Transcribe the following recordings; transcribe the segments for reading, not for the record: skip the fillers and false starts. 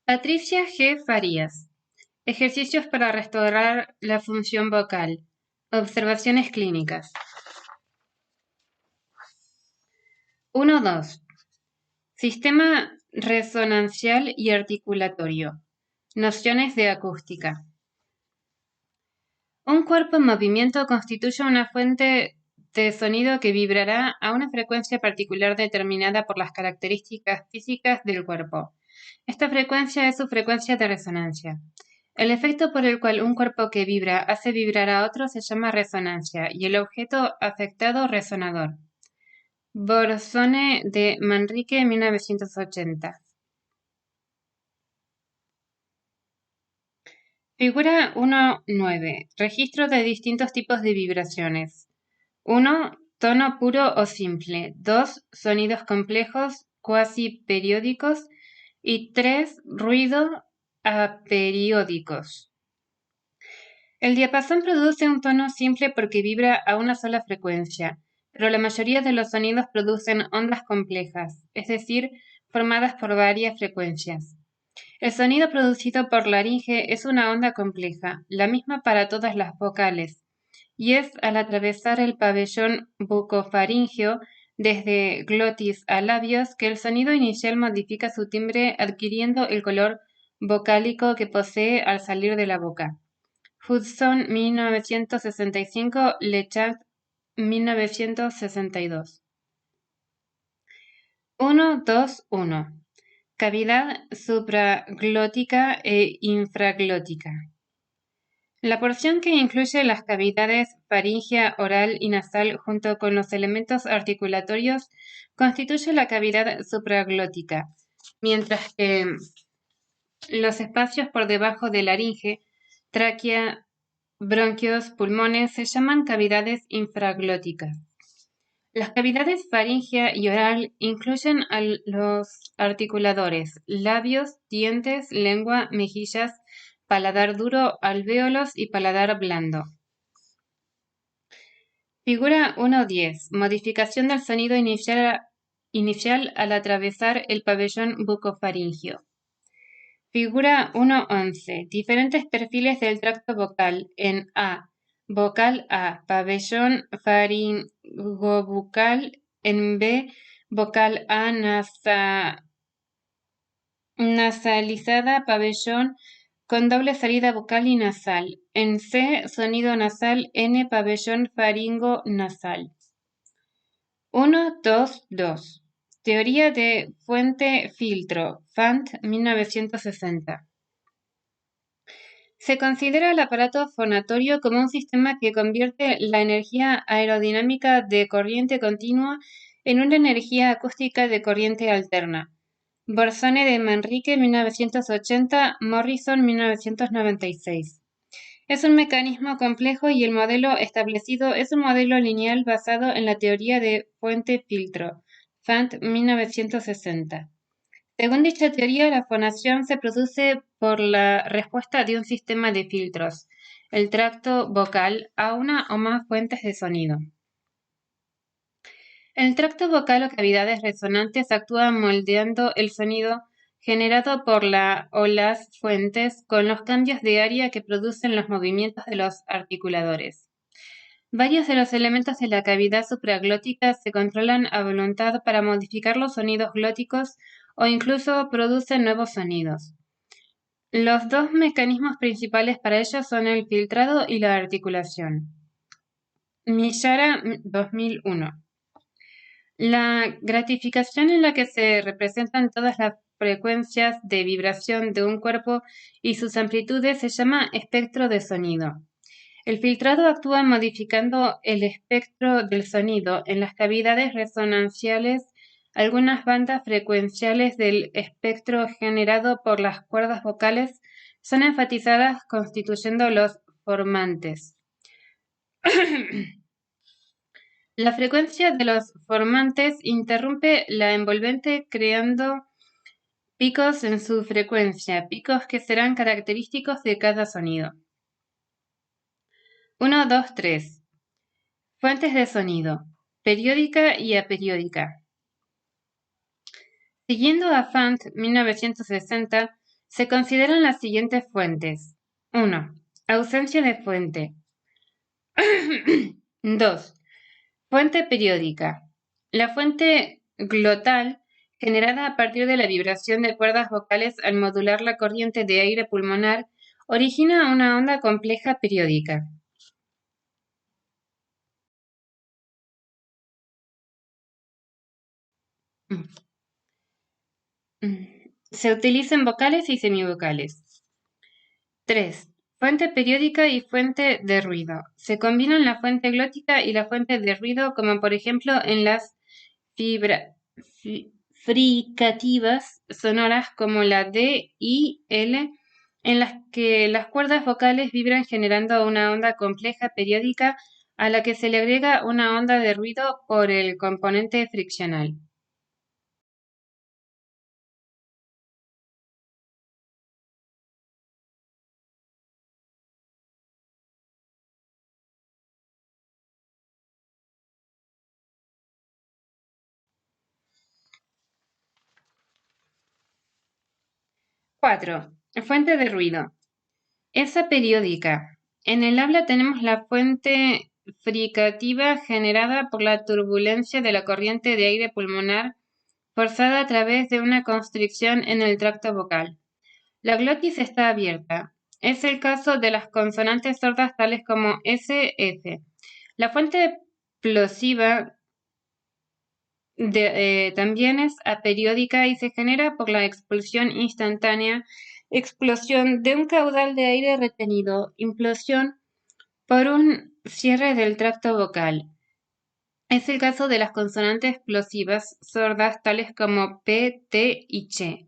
Patricia G. Farías. Ejercicios para restaurar la función vocal. Observaciones clínicas. 1.2. Sistema resonancial y articulatorio. Nociones de acústica. Un cuerpo en movimiento constituye una fuente de sonido que vibrará a una frecuencia particular determinada por las características físicas del cuerpo. Esta frecuencia es su frecuencia de resonancia. El efecto por el cual un cuerpo que vibra hace vibrar a otro se llama resonancia y el objeto afectado resonador. Borsone de Manrique, 1980. Figura 1.9. Registro de distintos tipos de vibraciones. 1. Tono puro o simple. 2. Sonidos complejos, cuasi periódicos. Y 3. Ruido aperiódicos. El diapasón produce un tono simple porque vibra a una sola frecuencia, pero la mayoría de los sonidos producen ondas complejas, es decir, formadas por varias frecuencias. El sonido producido por laringe es una onda compleja, la misma para todas las vocales, y es al atravesar el pabellón bucofaríngeo desde glotis a labios que el sonido inicial modifica su timbre adquiriendo el color vocálico que posee al salir de la boca. Hudson, 1965, Lechat, 1962. 1.2.1. Cavidad supraglótica e infraglótica. La porción que incluye las cavidades faríngea, oral y nasal junto con los elementos articulatorios constituye la cavidad supraglótica, mientras que los espacios por debajo de laringe, tráquea, bronquios, pulmones se llaman cavidades infraglóticas. Las cavidades faríngea y oral incluyen a los articuladores, labios, dientes, lengua, mejillas, paladar duro, alvéolos y paladar blando. Figura 1.10. Modificación del sonido inicial al atravesar el pabellón bucofaríngeo. Figura 1.11. Diferentes perfiles del tracto vocal en A. Vocal A. Pabellón faringobucal. En B. Vocal A nasalizada. Pabellón con doble salida vocal y nasal. En C. Sonido nasal. N. Pabellón faringo nasal. 1.2.2. Teoría de fuente-filtro, Fant, 1960. Se considera el aparato fonatorio como un sistema que convierte la energía aerodinámica de corriente continua en una energía acústica de corriente alterna. Borsone de Manrique, 1980, Morrison, 1996. Es un mecanismo complejo y el modelo establecido es un modelo lineal basado en la teoría de fuente-filtro, Fant, 1960. Según dicha teoría, la fonación se produce por la respuesta de un sistema de filtros, el tracto vocal, a una o más fuentes de sonido. El tracto vocal o cavidades resonantes actúa moldeando el sonido generado por la o las fuentes con los cambios de área que producen los movimientos de los articuladores. Varios de los elementos de la cavidad supraglótica se controlan a voluntad para modificar los sonidos glóticos o incluso producen nuevos sonidos. Los dos mecanismos principales para ello son el filtrado y la articulación. Mishara, 2001. La gratificación en la que se representan todas las frecuencias de vibración de un cuerpo y sus amplitudes se llama espectro de sonido. El filtrado actúa modificando el espectro del sonido en las cavidades resonanciales. Algunas bandas frecuenciales del espectro generado por las cuerdas vocales son enfatizadas constituyendo los formantes. La frecuencia de los formantes interrumpe la envolvente creando picos en su frecuencia, picos que serán característicos de cada sonido. 1, 2, 3. Fuentes de sonido, periódica y aperiódica. Siguiendo a Fant, 1960, Se consideran las siguientes fuentes. 1. Ausencia de fuente. 2. Fuente periódica. La fuente glotal, generada a partir de la vibración de cuerdas vocales al modular la corriente de aire pulmonar, origina una onda compleja periódica. Se utilizan vocales y semivocales. 3. Fuente periódica y fuente de ruido. Se combinan la fuente glótica y la fuente de ruido, como por ejemplo en las fricativas sonoras como la D y L, en las que las cuerdas vocales vibran generando una onda compleja periódica a la que se le agrega una onda de ruido por el componente friccional. Cuatro. Fuente de ruido. Esa periódica. En el habla tenemos la fuente fricativa generada por la turbulencia de la corriente de aire pulmonar forzada a través de una constricción en el tracto vocal. La glotis está abierta. Es el caso de las consonantes sordas tales como S, F. La fuente plosiva también es aperiódica y se genera por la expulsión instantánea, explosión de un caudal de aire retenido, implosión por un cierre del tracto vocal. Es el caso de las consonantes plosivas sordas tales como P, T y Ch.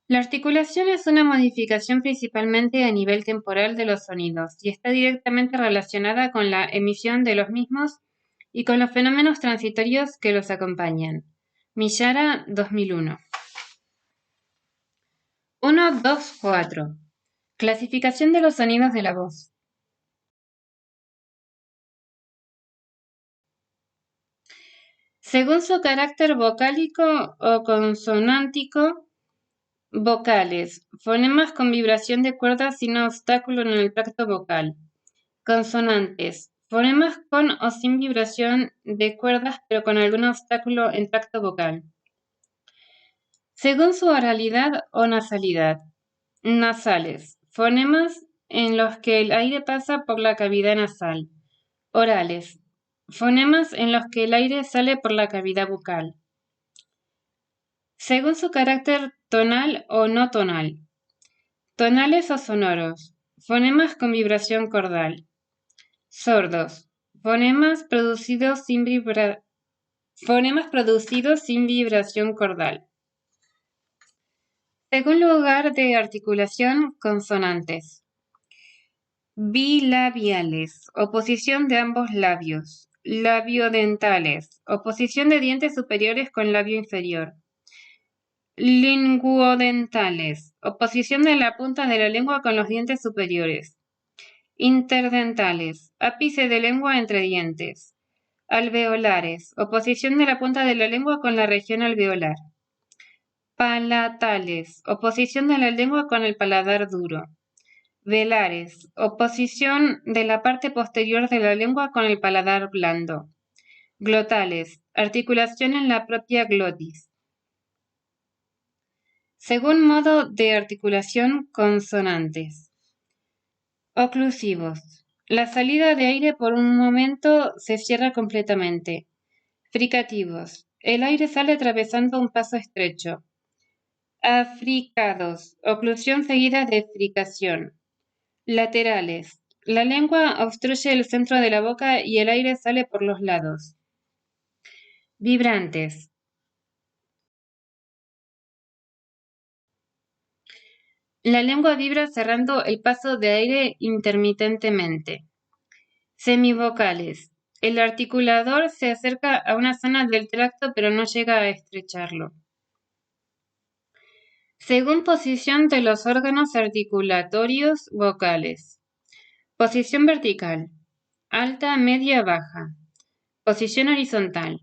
La articulación es una modificación principalmente a nivel temporal de los sonidos y está directamente relacionada con la emisión de los mismos y con los fenómenos transitorios que los acompañan. Millara, 2001. 1, 2, 4. Clasificación de los sonidos de la voz. Según su carácter vocálico o consonántico, vocales, fonemas con vibración de cuerdas sin obstáculo en el tracto vocal. Consonantes, fonemas con o sin vibración de cuerdas pero con algún obstáculo en tracto vocal. Según su oralidad o nasalidad. Nasales, fonemas en los que el aire pasa por la cavidad nasal. Orales, fonemas en los que el aire sale por la cavidad bucal. Según su carácter tonal o no tonal. Tonales o sonoros, fonemas con vibración cordal. Sordos, fonemas producidos sin vibración cordal. Según lugar de articulación, consonantes. Bilabiales, oposición de ambos labios. Labiodentales, oposición de dientes superiores con labio inferior. Linguodentales, oposición de la punta de la lengua con los dientes superiores. Interdentales, ápice de lengua entre dientes. Alveolares, oposición de la punta de la lengua con la región alveolar. Palatales, oposición de la lengua con el paladar duro. Velares, oposición de la parte posterior de la lengua con el paladar blando. Glotales, articulación en la propia glotis. Según modo de articulación, consonantes. Oclusivos. La salida de aire por un momento se cierra completamente. Fricativos. El aire sale atravesando un paso estrecho. Africados. Oclusión seguida de fricación. Laterales. La lengua obstruye el centro de la boca y el aire sale por los lados. Vibrantes. La lengua vibra cerrando el paso de aire intermitentemente. Semivocales. El articulador se acerca a una zona del tracto pero no llega a estrecharlo. Según posición de los órganos articulatorios vocales. Posición vertical. Alta, media, baja. Posición horizontal.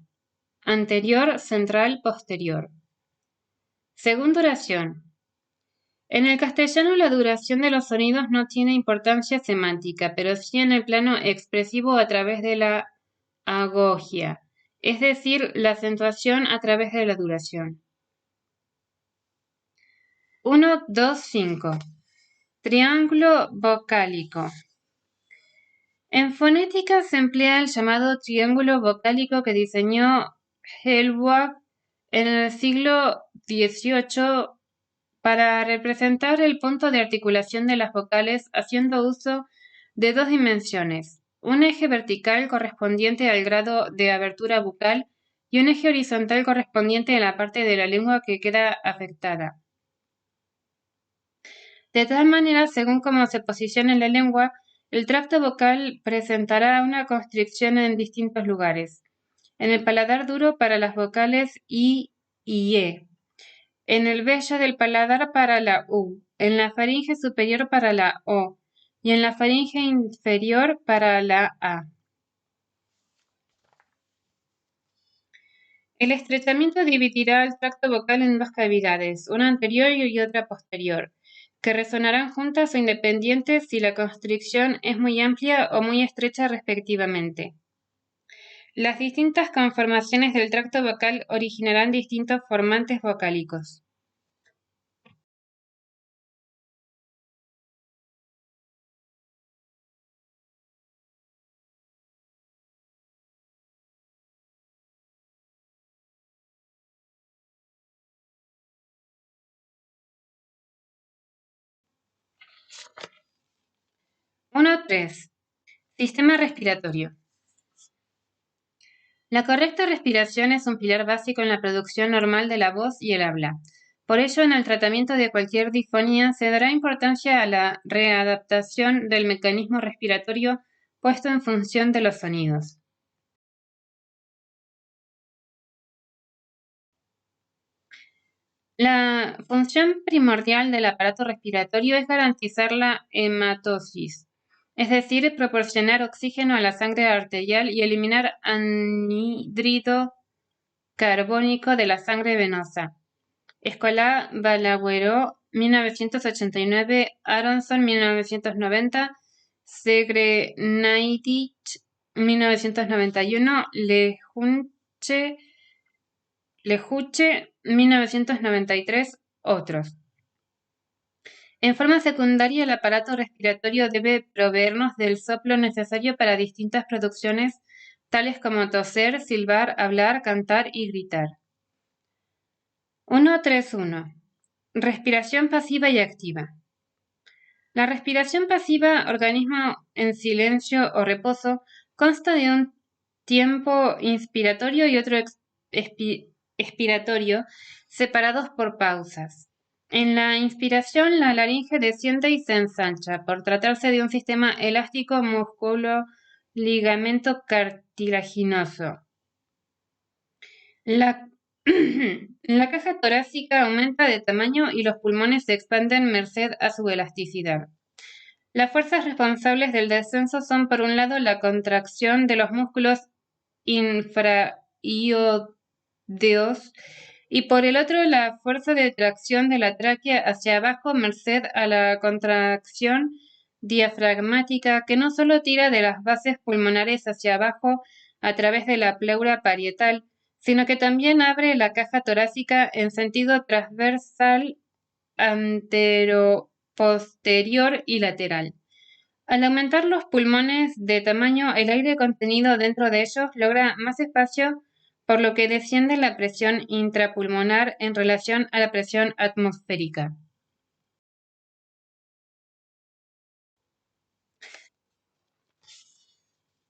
Anterior, central, posterior. Según duración. En el castellano la duración de los sonidos no tiene importancia semántica, pero sí en el plano expresivo a través de la agogia, es decir, la acentuación a través de la duración. 1, 2, 5. Triángulo vocálico. En fonética se emplea el llamado triángulo vocálico que diseñó Hellweg en el siglo XVIII para representar el punto de articulación de las vocales haciendo uso de dos dimensiones, un eje vertical correspondiente al grado de abertura bucal y un eje horizontal correspondiente a la parte de la lengua que queda afectada. De tal manera, según cómo se posicione la lengua, el tracto vocal presentará una constricción en distintos lugares. En el paladar duro para las vocales I y E, en el vello del paladar para la U, en la faringe superior para la O y en la faringe inferior para la A. El estrechamiento dividirá el tracto vocal en dos cavidades, una anterior y otra posterior, que resonarán juntas o independientes si la constricción es muy amplia o muy estrecha respectivamente. Las distintas conformaciones del tracto vocal originarán distintos formantes vocálicos. Uno, 3. Sistema respiratorio. La correcta respiración es un pilar básico en la producción normal de la voz y el habla. Por ello, en el tratamiento de cualquier disfonía se dará importancia a la readaptación del mecanismo respiratorio puesto en función de los sonidos. La función primordial del aparato respiratorio es garantizar la hematosis, es decir, proporcionar oxígeno a la sangre arterial y eliminar anhídrido carbónico de la sangre venosa. Escolá Balagueró, 1989, Aronson, 1990, Segrenaitich, 1991, Lejuche, 1993, otros. En forma secundaria, el aparato respiratorio debe proveernos del soplo necesario para distintas producciones, tales como toser, silbar, hablar, cantar y gritar. 131. Respiración pasiva y activa. La respiración pasiva, organismo en silencio o reposo, consta de un tiempo inspiratorio y otro expiratorio, separados por pausas. En la inspiración, la laringe desciende y se ensancha, por tratarse de un sistema elástico músculo-ligamento cartilaginoso. La caja torácica aumenta de tamaño y los pulmones se expanden merced a su elasticidad. Las fuerzas responsables del descenso son, por un lado, la contracción de los músculos infraíodeos y, por el otro, la fuerza de tracción de la tráquea hacia abajo merced a la contracción diafragmática que no solo tira de las bases pulmonares hacia abajo a través de la pleura parietal, sino que también abre la caja torácica en sentido transversal, anteroposterior y lateral. Al aumentar los pulmones de tamaño, el aire contenido dentro de ellos logra más espacio, por lo que desciende la presión intrapulmonar en relación a la presión atmosférica.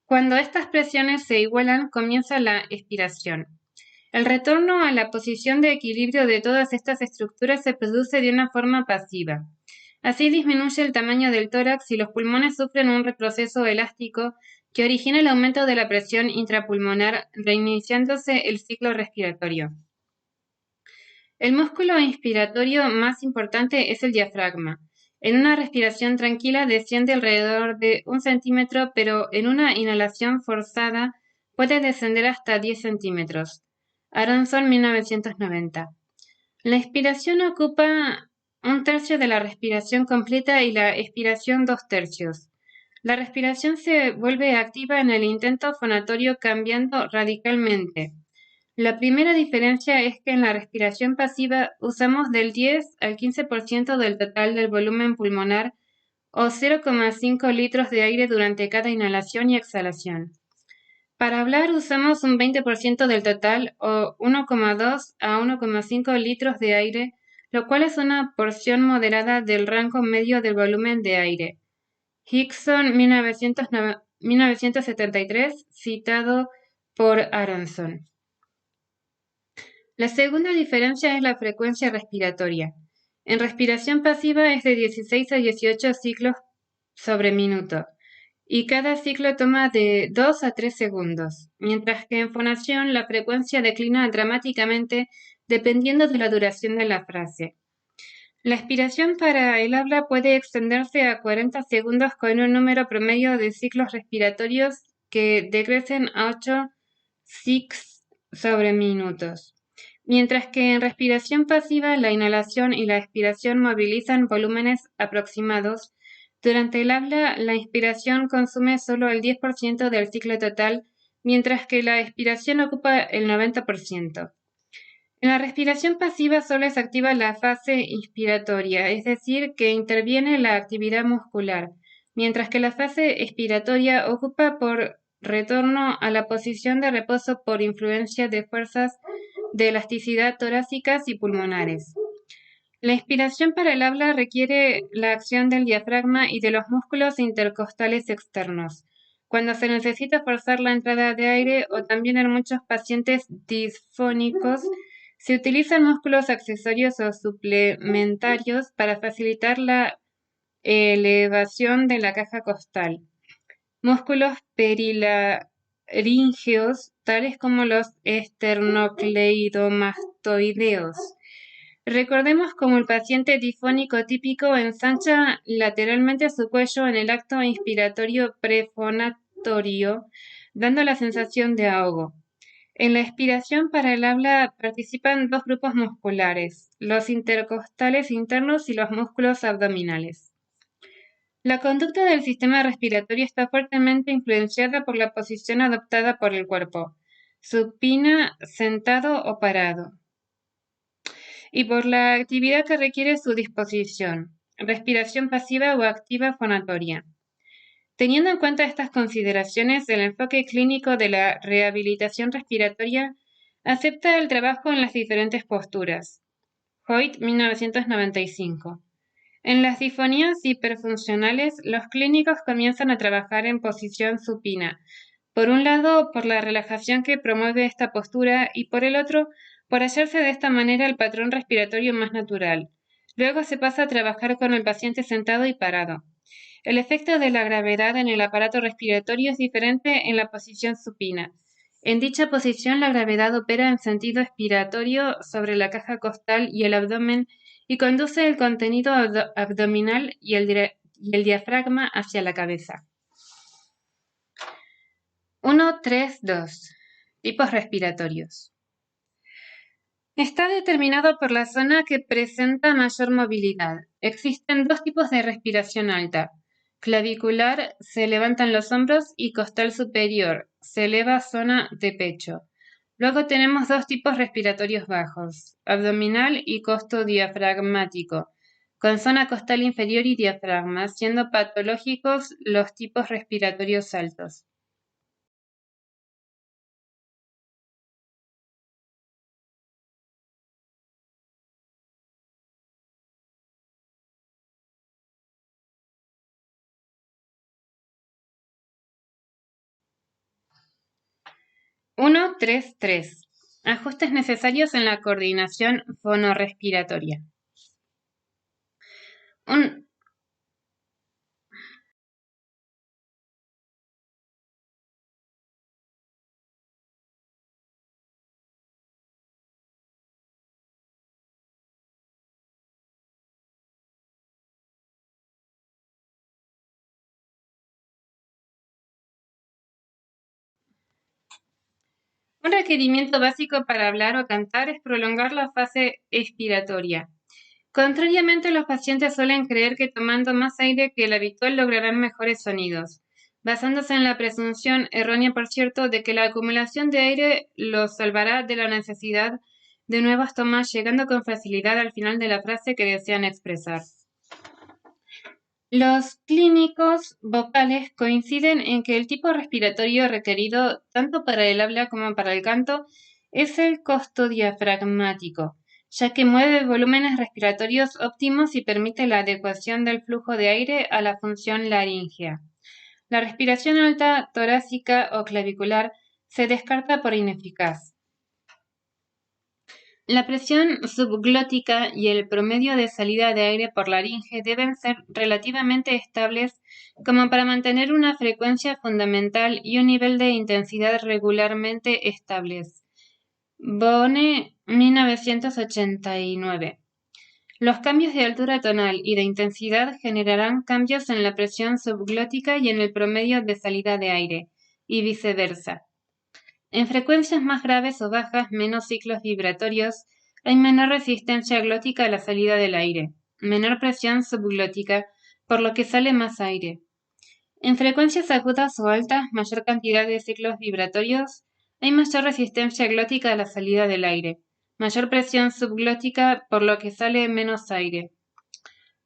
Cuando estas presiones se igualan, comienza la expiración. El retorno a la posición de equilibrio de todas estas estructuras se produce de una forma pasiva. Así disminuye el tamaño del tórax y los pulmones sufren un retroceso elástico que origina el aumento de la presión intrapulmonar, reiniciándose el ciclo respiratorio. El músculo inspiratorio más importante es el diafragma. En una respiración tranquila desciende alrededor de 1 centímetro, pero en una inhalación forzada puede descender hasta 10 centímetros. Aronson, 1990. La inspiración ocupa 1/3 de la respiración completa y la expiración 2/3. La respiración se vuelve activa en el intento fonatorio cambiando radicalmente. La primera diferencia es que en la respiración pasiva usamos del 10 al 15% del total del volumen pulmonar o 0,5 litros de aire durante cada inhalación y exhalación. Para hablar usamos un 20% del total o 1,2 a 1,5 litros de aire, lo cual es una porción moderada del rango medio del volumen de aire. Hickson, 1973, citado por Aronson. La segunda diferencia es la frecuencia respiratoria. En respiración pasiva es de 16 a 18 ciclos sobre minuto y cada ciclo toma de 2 a 3 segundos, mientras que en fonación la frecuencia declina dramáticamente dependiendo de la duración de la frase. La expiración para el habla puede extenderse a 40 segundos con un número promedio de ciclos respiratorios que decrecen a 8 ciclos sobre minutos, mientras que en respiración pasiva la inhalación y la expiración movilizan volúmenes aproximados. Durante el habla, la inspiración consume solo el 10% del ciclo total, mientras que la expiración ocupa el 90%. En la respiración pasiva solo se activa la fase inspiratoria, es decir, que interviene la actividad muscular, mientras que la fase expiratoria ocupa por retorno a la posición de reposo por influencia de fuerzas de elasticidad torácicas y pulmonares. La inspiración para el habla requiere la acción del diafragma y de los músculos intercostales externos, cuando se necesita forzar la entrada de aire o también en muchos pacientes disfónicos se utilizan músculos accesorios o suplementarios para facilitar la elevación de la caja costal. Músculos perilaríngeos, tales como los esternocleidomastoideos. Recordemos cómo el paciente difónico típico ensancha lateralmente su cuello en el acto inspiratorio prefonatorio, dando la sensación de ahogo. En la expiración para el habla participan dos grupos musculares, los intercostales internos y los músculos abdominales. La conducta del sistema respiratorio está fuertemente influenciada por la posición adoptada por el cuerpo, supina, sentado o parado, y por la actividad que requiere su disposición, respiración pasiva o activa fonatoria. Teniendo en cuenta estas consideraciones, el enfoque clínico de la rehabilitación respiratoria acepta el trabajo en las diferentes posturas. Hoyt, 1995. En las disfonías hiperfuncionales, los clínicos comienzan a trabajar en posición supina, por un lado por la relajación que promueve esta postura y por el otro por hacerse de esta manera el patrón respiratorio más natural. Luego se pasa a trabajar con el paciente sentado y parado. El efecto de la gravedad en el aparato respiratorio es diferente en la posición supina. En dicha posición, la gravedad opera en sentido expiratorio sobre la caja costal y el abdomen y conduce el contenido abdominal y el diafragma hacia la cabeza. 1.3.2. Tipos respiratorios. Está determinado por la zona que presenta mayor movilidad. Existen dos tipos de respiración alta. Clavicular, se levantan los hombros, y costal superior, se eleva zona de pecho. Luego tenemos dos tipos respiratorios bajos, abdominal y costodiafragmático, con zona costal inferior y diafragma, siendo patológicos los tipos respiratorios altos. Uno, 3. Ajustes necesarios en la coordinación fonorrespiratoria. Un requerimiento básico para hablar o cantar es prolongar la fase expiratoria. Contrariamente, los pacientes suelen creer que tomando más aire que el habitual lograrán mejores sonidos, basándose en la presunción, errónea por cierto, de que la acumulación de aire los salvará de la necesidad de nuevas tomas, llegando con facilidad al final de la frase que desean expresar. Los clínicos vocales coinciden en que el tipo respiratorio requerido tanto para el habla como para el canto es el costodiafragmático, ya que mueve volúmenes respiratorios óptimos y permite la adecuación del flujo de aire a la función laríngea. La respiración alta, torácica o clavicular se descarta por ineficaz. La presión subglótica y el promedio de salida de aire por laringe deben ser relativamente estables como para mantener una frecuencia fundamental y un nivel de intensidad regularmente estables. Bone, 1989. Los cambios de altura tonal y de intensidad generarán cambios en la presión subglótica y en el promedio de salida de aire, y viceversa. En frecuencias más graves o bajas, menos ciclos vibratorios, hay menor resistencia glótica a la salida del aire, menor presión subglótica, por lo que sale más aire. En frecuencias agudas o altas, mayor cantidad de ciclos vibratorios, hay mayor resistencia glótica a la salida del aire, mayor presión subglótica, por lo que sale menos aire.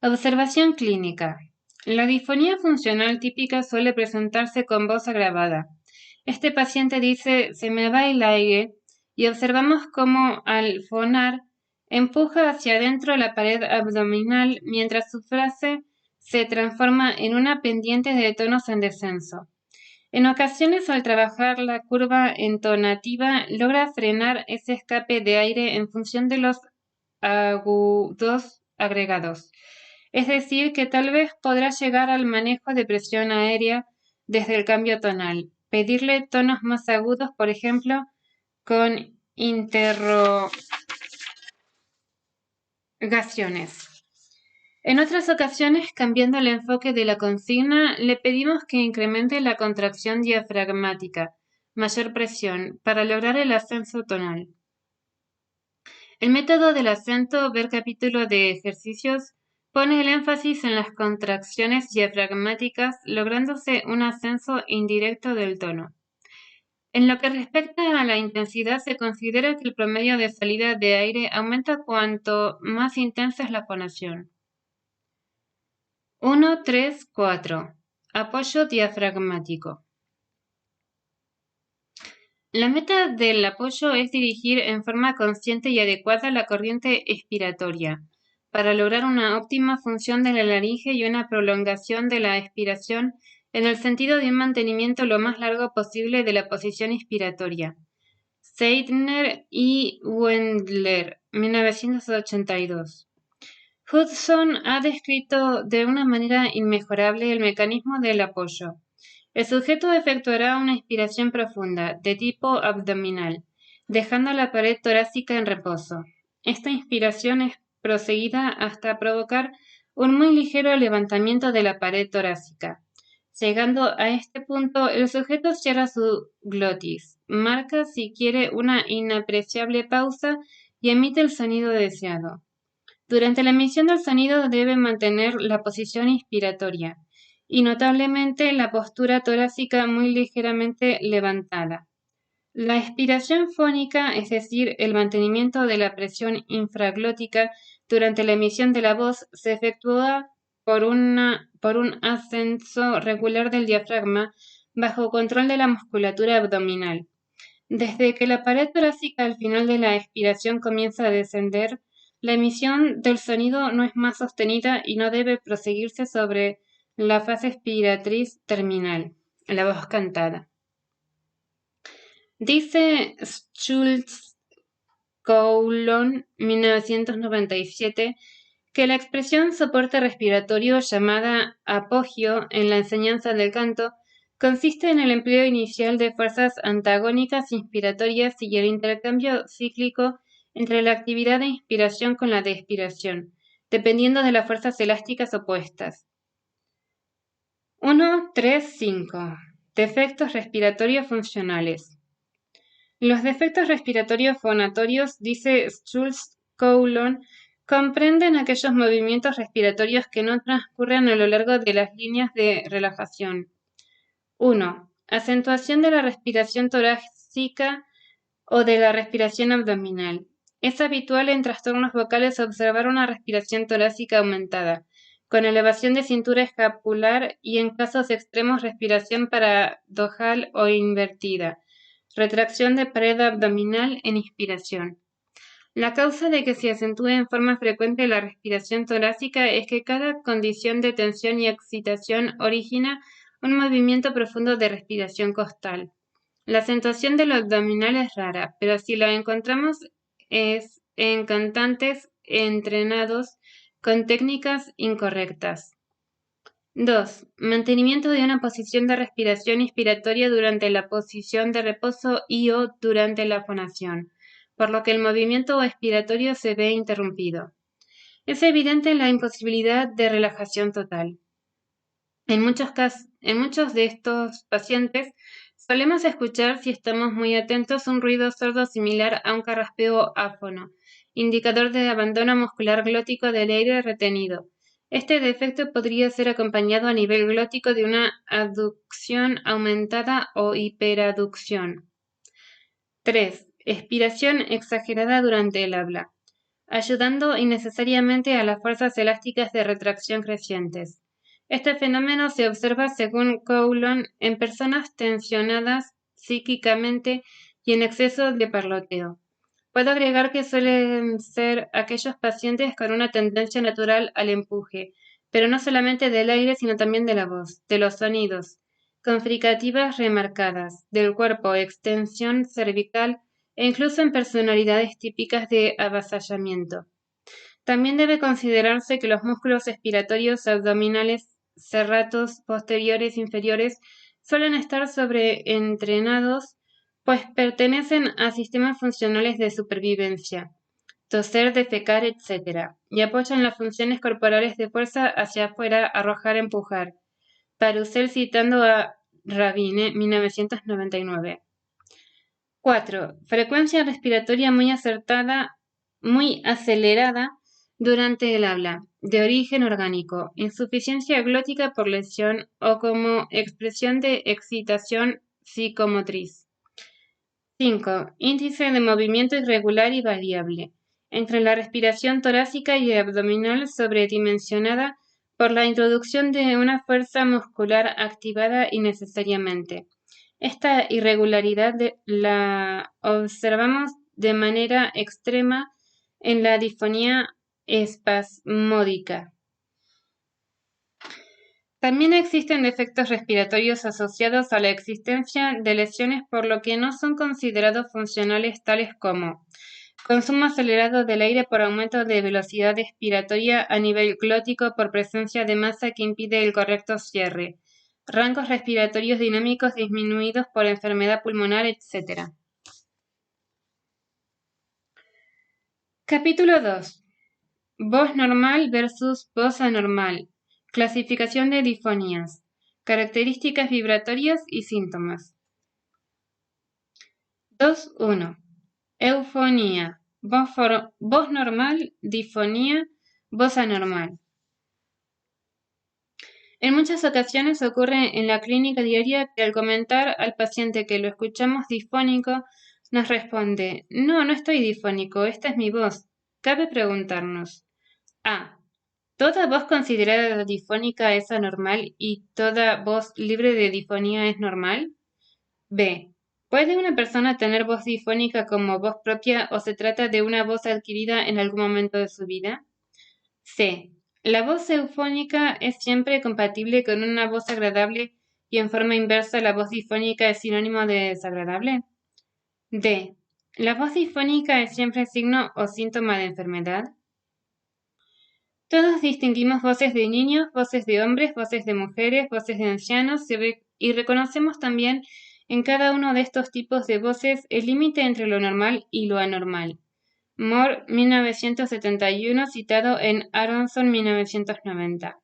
Observación clínica. La disfonía funcional típica suele presentarse con voz agravada. Este paciente dice, se me va el aire, y observamos cómo al fonar empuja hacia adentro la pared abdominal mientras su frase se transforma en una pendiente de tonos en descenso. En ocasiones, al trabajar la curva entonativa, logra frenar ese escape de aire en función de los agudos agregados. Es decir, que tal vez podrá llegar al manejo de presión aérea desde el cambio tonal. Pedirle tonos más agudos, por ejemplo, con interrogaciones. En otras ocasiones, cambiando el enfoque de la consigna, le pedimos que incremente la contracción diafragmática, mayor presión, para lograr el ascenso tonal. El método del acento, ver capítulo de ejercicios, pone el énfasis en las contracciones diafragmáticas, lográndose un ascenso indirecto del tono. En lo que respecta a la intensidad, se considera que el promedio de salida de aire aumenta cuanto más intensa es la fonación. 1, 3, 4. Apoyo diafragmático. La meta del apoyo es dirigir en forma consciente y adecuada la corriente expiratoria, para lograr una óptima función de la laringe y una prolongación de la expiración en el sentido de un mantenimiento lo más largo posible de la posición inspiratoria. Seidner y Wendler, 1982. Hudson ha descrito de una manera inmejorable el mecanismo del apoyo. El sujeto efectuará una inspiración profunda, de tipo abdominal, dejando la pared torácica en reposo. Esta inspiración es proseguida hasta provocar un muy ligero levantamiento de la pared torácica. Llegando a este punto, el sujeto cierra su glotis, marca si quiere una inapreciable pausa y emite el sonido deseado. Durante la emisión del sonido debe mantener la posición inspiratoria y notablemente la postura torácica muy ligeramente levantada. La expiración fónica, es decir, el mantenimiento de la presión infraglótica durante la emisión de la voz, se efectúa por un ascenso regular del diafragma bajo control de la musculatura abdominal. Desde que la pared torácica al final de la expiración comienza a descender, la emisión del sonido no es más sostenida y no debe proseguirse sobre la fase expiratriz terminal, la voz cantada. Dice Schultz-Coulon, 1997, que la expresión soporte respiratorio llamada apogeo en la enseñanza del canto consiste en el empleo inicial de fuerzas antagónicas inspiratorias y el intercambio cíclico entre la actividad de inspiración con la de expiración, dependiendo de las fuerzas elásticas opuestas. 1, 3, 5. Defectos respiratorios funcionales. Los defectos respiratorios fonatorios, dice Schultz-Coulon, Comprenden aquellos movimientos respiratorios que no transcurren a lo largo de las líneas de relajación. 1. Acentuación de la respiración torácica o de la respiración abdominal. Es habitual en trastornos vocales observar una respiración torácica aumentada, con elevación de cintura escapular y en casos extremos respiración paradojal o invertida, retracción de pared abdominal en inspiración. La causa de que se acentúe en forma frecuente la respiración torácica es que cada condición de tensión y excitación origina un movimiento profundo de respiración costal. La acentuación de lo abdominal es rara, pero si la encontramos es en cantantes entrenados con técnicas incorrectas. 2. Mantenimiento de una posición de respiración inspiratoria durante la posición de reposo y/o durante la fonación, por lo que el movimiento expiratorio se ve interrumpido. Es evidente la imposibilidad de relajación total. En muchos de estos pacientes solemos escuchar, si estamos muy atentos, un ruido sordo similar a un carraspeo áfono, indicador de abandono muscular glótico del aire retenido. Este defecto podría ser acompañado a nivel glótico de una aducción aumentada o hiperaducción. 3. Expiración exagerada durante el habla, ayudando innecesariamente a las fuerzas elásticas de retracción crecientes. Este fenómeno se observa, según Coulon, en personas tensionadas psíquicamente y en exceso de parloteo. Puedo agregar que suelen ser aquellos pacientes con una tendencia natural al empuje, pero no solamente del aire, sino también de la voz, de los sonidos, con fricativas remarcadas, del cuerpo, extensión cervical e incluso en personalidades típicas de avasallamiento. También debe considerarse que los músculos expiratorios abdominales, serratos, posteriores, inferiores, suelen estar sobreentrenados, pues pertenecen a sistemas funcionales de supervivencia, toser, defecar, etc., y apoyan las funciones corporales de fuerza hacia afuera, arrojar, empujar. Parussell citando a Rabine, 1999. 4. Frecuencia respiratoria muy acelerada durante el habla, de origen orgánico, insuficiencia glótica por lesión o como expresión de excitación psicomotriz. 5. Índice de movimiento irregular y variable, entre la respiración torácica y abdominal sobredimensionada por la introducción de una fuerza muscular activada innecesariamente. Esta irregularidad la observamos de manera extrema en la disfonía espasmódica. También existen defectos respiratorios asociados a la existencia de lesiones por lo que no son considerados funcionales, tales como consumo acelerado del aire por aumento de velocidad expiratoria a nivel glótico por presencia de masa que impide el correcto cierre, rangos respiratorios dinámicos disminuidos por enfermedad pulmonar, etc. Capítulo 2. Voz normal versus voz anormal. Clasificación de disfonías. Características vibratorias y síntomas. 2.1. Eufonía. Voz normal, disfonía, voz anormal. En muchas ocasiones ocurre en la clínica diaria que al comentar al paciente que lo escuchamos disfónico, nos responde: no estoy disfónico, esta es mi voz. Cabe preguntarnos: A. ¿Toda voz considerada difónica es anormal y toda voz libre de disfonía es normal? B. ¿Puede una persona tener voz difónica como voz propia o se trata de una voz adquirida en algún momento de su vida? C. ¿La voz eufónica es siempre compatible con una voz agradable y en forma inversa la voz difónica es sinónimo de desagradable? D. ¿La voz difónica es siempre signo o síntoma de enfermedad? Todos distinguimos voces de niños, voces de hombres, voces de mujeres, voces de ancianos y reconocemos también en cada uno de estos tipos de voces el límite entre lo normal y lo anormal. Moore, 1971, citado en Aronson, 1990.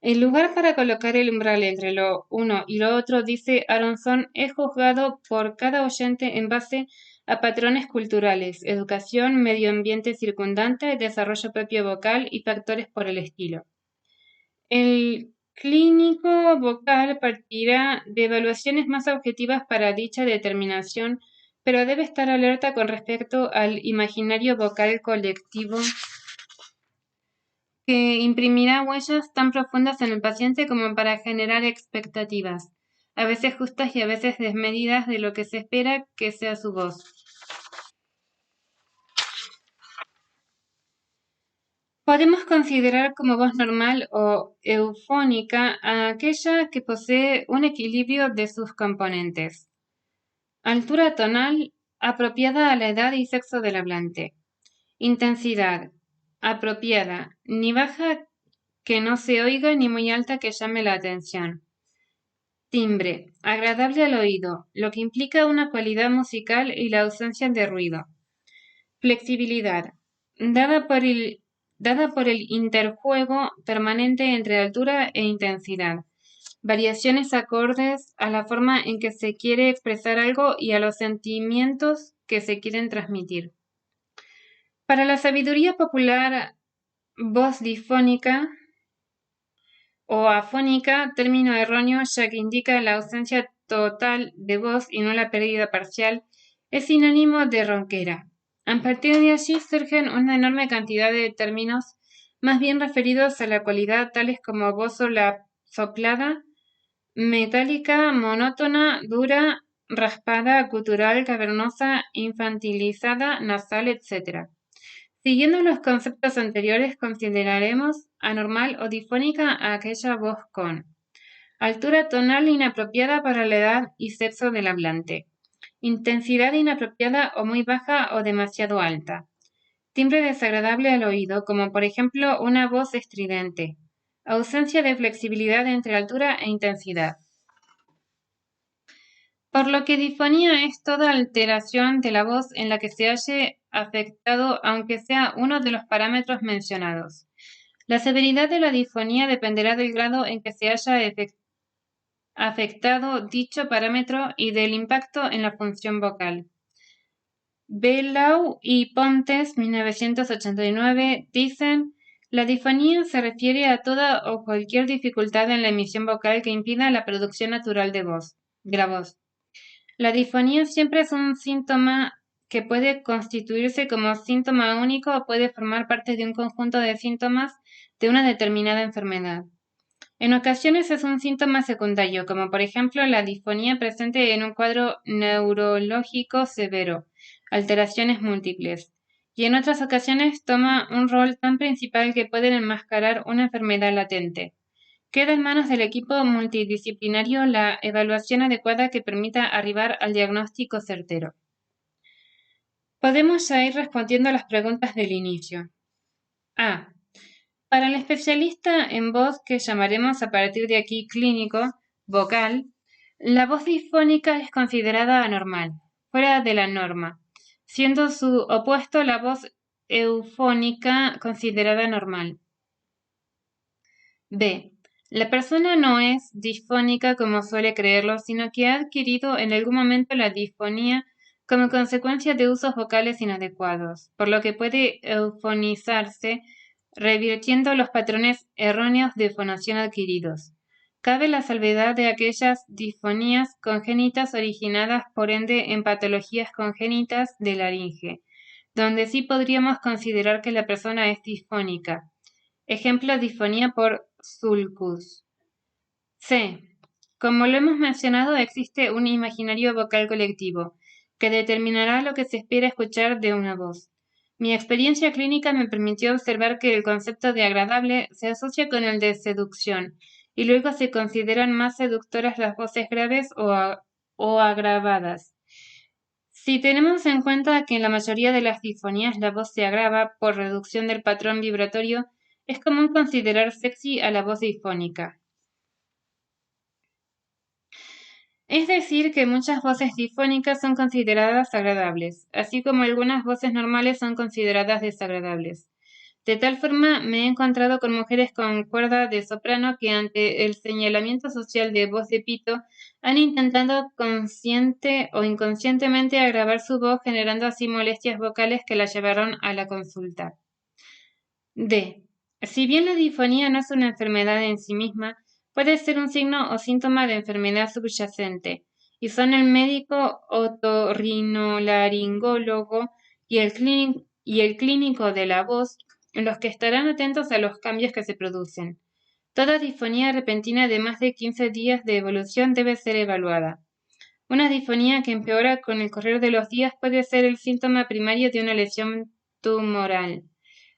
El lugar para colocar el umbral entre lo uno y lo otro, dice Aronson, es juzgado por cada oyente en base a patrones culturales, educación, medio ambiente circundante, desarrollo propio vocal y factores por el estilo. El clínico vocal partirá de evaluaciones más objetivas para dicha determinación, pero debe estar alerta con respecto al imaginario vocal colectivo que imprimirá huellas tan profundas en el paciente como para generar expectativas, a veces justas y a veces desmedidas de lo que se espera que sea su voz. Podemos considerar como voz normal o eufónica a aquella que posee un equilibrio de sus componentes. Altura tonal apropiada a la edad y sexo del hablante. Intensidad apropiada, ni baja que no se oiga ni muy alta que llame la atención. Timbre agradable al oído, lo que implica una cualidad musical y la ausencia de ruido. Flexibilidad dada por el interjuego permanente entre altura e intensidad. Variaciones acordes a la forma en que se quiere expresar algo y a los sentimientos que se quieren transmitir. Para la sabiduría popular, voz difónica o afónica, término erróneo ya que indica la ausencia total de voz y no la pérdida parcial, es sinónimo de ronquera. A partir de allí surgen una enorme cantidad de términos más bien referidos a la cualidad, tales como voz soplada, metálica, monótona, dura, raspada, gutural, cavernosa, infantilizada, nasal, etc. Siguiendo los conceptos anteriores, consideraremos anormal o difónica a aquella voz con altura tonal inapropiada para la edad y sexo del hablante, intensidad inapropiada o muy baja o demasiado alta, timbre desagradable al oído, como por ejemplo una voz estridente, ausencia de flexibilidad entre altura e intensidad. Por lo que difonía es toda alteración de la voz en la que se halle afectado, aunque sea uno de los parámetros mencionados. La severidad de la difonía dependerá del grado en que se haya afectado dicho parámetro y del impacto en la función vocal. Belau y Pontes, 1989, dicen: la difonía se refiere a toda o cualquier dificultad en la emisión vocal que impida la producción natural de la voz. La difonía siempre es un síntoma que puede constituirse como síntoma único o puede formar parte de un conjunto de síntomas de una determinada enfermedad. En ocasiones es un síntoma secundario, como por ejemplo la disfonía presente en un cuadro neurológico severo, alteraciones múltiples, y en otras ocasiones toma un rol tan principal que puede enmascarar una enfermedad latente. Queda en manos del equipo multidisciplinario la evaluación adecuada que permita arribar al diagnóstico certero. Podemos ya ir respondiendo a las preguntas del inicio. A. Para el especialista en voz, que llamaremos a partir de aquí clínico, vocal, la voz difónica es considerada anormal, fuera de la norma, siendo su opuesto la voz eufónica considerada normal. B. La persona no es disfónica como suele creerlo, sino que ha adquirido en algún momento la disfonía como consecuencia de usos vocales inadecuados, por lo que puede eufonizarse, revirtiendo los patrones erróneos de fonación adquiridos. Cabe la salvedad de aquellas disfonías congénitas originadas por ende en patologías congénitas de laringe, donde sí podríamos considerar que la persona es disfónica. Ejemplo: disfonía por sulcus. C. Como lo hemos mencionado, existe un imaginario vocal colectivo, que determinará lo que se espera escuchar de una voz. Mi experiencia clínica me permitió observar que el concepto de agradable se asocia con el de seducción, y luego se consideran más seductoras las voces graves o agravadas. Si tenemos en cuenta que en la mayoría de las disfonías la voz se agrava por reducción del patrón vibratorio, es común considerar sexy a la voz difónica. Es decir, que muchas voces difónicas son consideradas agradables, así como algunas voces normales son consideradas desagradables. De tal forma me he encontrado con mujeres con cuerda de soprano que ante el señalamiento social de voz de pito han intentado consciente o inconscientemente agravar su voz generando así molestias vocales que la llevaron a la consulta. D. Si bien la disfonía no es una enfermedad en sí misma, puede ser un signo o síntoma de enfermedad subyacente, y son el médico otorrinolaringólogo y el clínico de la voz los que estarán atentos a los cambios que se producen. Toda disfonía repentina de más de 15 días de evolución debe ser evaluada. Una disfonía que empeora con el correr de los días puede ser el síntoma primario de una lesión tumoral.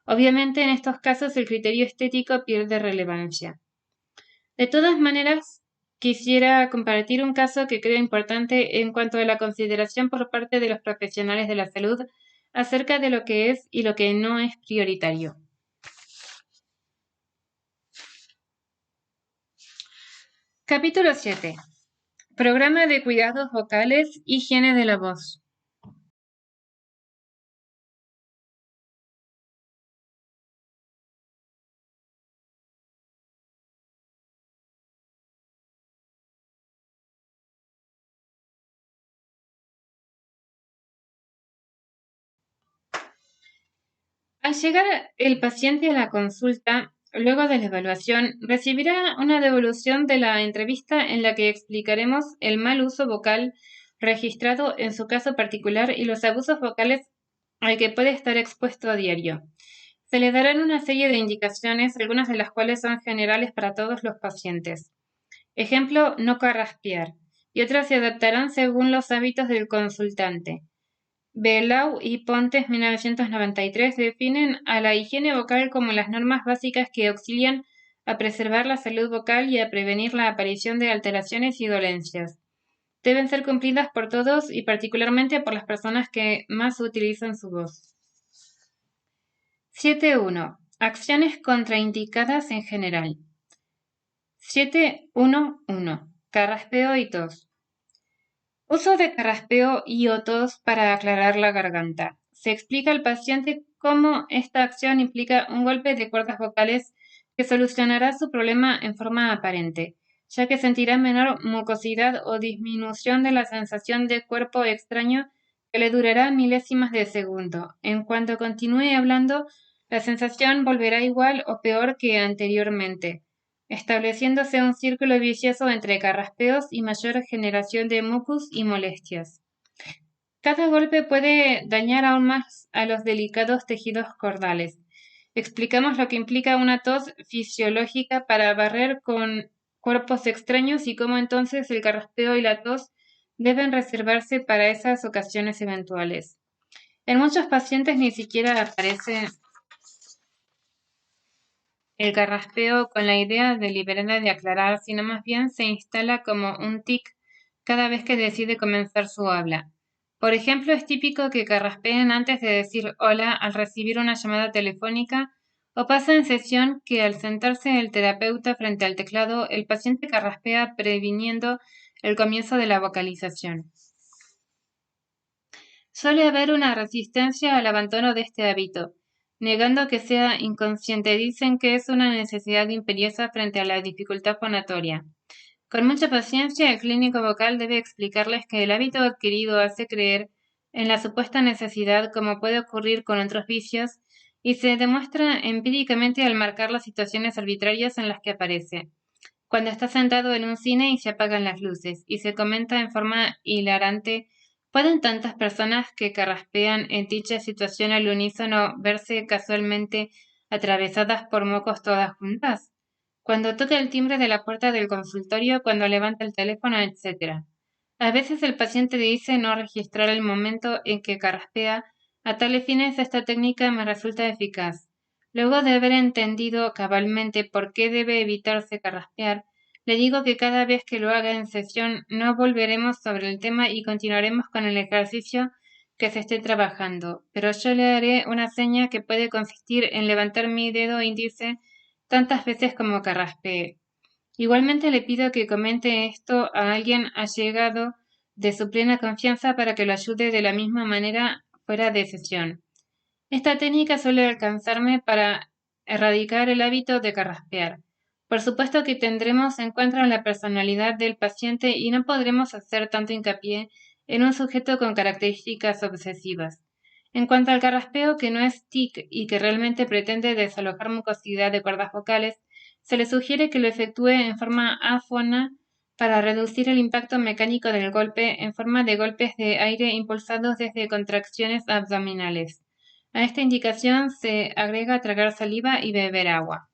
Obviamente, en estos casos el criterio estético pierde relevancia. De todas maneras, quisiera compartir un caso que creo importante en cuanto a la consideración por parte de los profesionales de la salud acerca de lo que es y lo que no es prioritario. Capítulo 7. Programa de cuidados vocales, higiene de la voz. Al llegar el paciente a la consulta, luego de la evaluación, recibirá una devolución de la entrevista en la que explicaremos el mal uso vocal registrado en su caso particular y los abusos vocales al que puede estar expuesto a diario. Se le darán una serie de indicaciones, algunas de las cuales son generales para todos los pacientes. Ejemplo, no carraspear, y otras se adaptarán según los hábitos del consultante. Belau y Pontes 1993 definen a la higiene vocal como las normas básicas que auxilian a preservar la salud vocal y a prevenir la aparición de alteraciones y dolencias. Deben ser cumplidas por todos y particularmente por las personas que más utilizan su voz. 7.1. Acciones contraindicadas en general. 7.1.1. Carraspeo y tos. Uso de carraspeo y o tos para aclarar la garganta. Se explica al paciente cómo esta acción implica un golpe de cuerdas vocales que solucionará su problema en forma aparente, ya que sentirá menor mucosidad o disminución de la sensación de cuerpo extraño que le durará milésimas de segundo. En cuanto continúe hablando, la sensación volverá igual o peor que anteriormente, estableciéndose un círculo vicioso entre carraspeos y mayor generación de mucus y molestias. Cada golpe puede dañar aún más a los delicados tejidos cordales. Explicamos lo que implica una tos fisiológica para barrer con cuerpos extraños y cómo entonces el carraspeo y la tos deben reservarse para esas ocasiones eventuales. En muchos pacientes ni siquiera aparece el carraspeo con la idea deliberada de aclarar, sino más bien se instala como un tic cada vez que decide comenzar su habla. Por ejemplo, es típico que carraspeen antes de decir hola al recibir una llamada telefónica o pasa en sesión que al sentarse el terapeuta frente al teclado, el paciente carraspea previniendo el comienzo de la vocalización. Suele haber una resistencia al abandono de este hábito, negando que sea inconsciente. Dicen que es una necesidad imperiosa frente a la dificultad fonatoria. Con mucha paciencia, el clínico vocal debe explicarles que el hábito adquirido hace creer en la supuesta necesidad, como puede ocurrir con otros vicios, y se demuestra empíricamente al marcar las situaciones arbitrarias en las que aparece. Cuando está sentado en un cine y se apagan las luces, y se comenta en forma hilarante: ¿pueden tantas personas que carraspean en dicha situación al unísono verse casualmente atravesadas por mocos todas juntas? Cuando toca el timbre de la puerta del consultorio, cuando levanta el teléfono, etc. A veces el paciente dice no registrar el momento en que carraspea. A tales fines esta técnica me resulta eficaz. Luego de haber entendido cabalmente por qué debe evitarse carraspear, le digo que cada vez que lo haga en sesión no volveremos sobre el tema y continuaremos con el ejercicio que se esté trabajando, pero yo le haré una seña que puede consistir en levantar mi dedo índice tantas veces como carraspee. Igualmente le pido que comente esto a alguien allegado de su plena confianza para que lo ayude de la misma manera fuera de sesión. Esta técnica suele alcanzarme para erradicar el hábito de carraspear. Por supuesto que tendremos en cuenta la personalidad del paciente y no podremos hacer tanto hincapié en un sujeto con características obsesivas. En cuanto al carraspeo, que no es tic y que realmente pretende desalojar mucosidad de cuerdas vocales, se le sugiere que lo efectúe en forma áfona para reducir el impacto mecánico del golpe en forma de golpes de aire impulsados desde contracciones abdominales. A esta indicación se agrega tragar saliva y beber agua.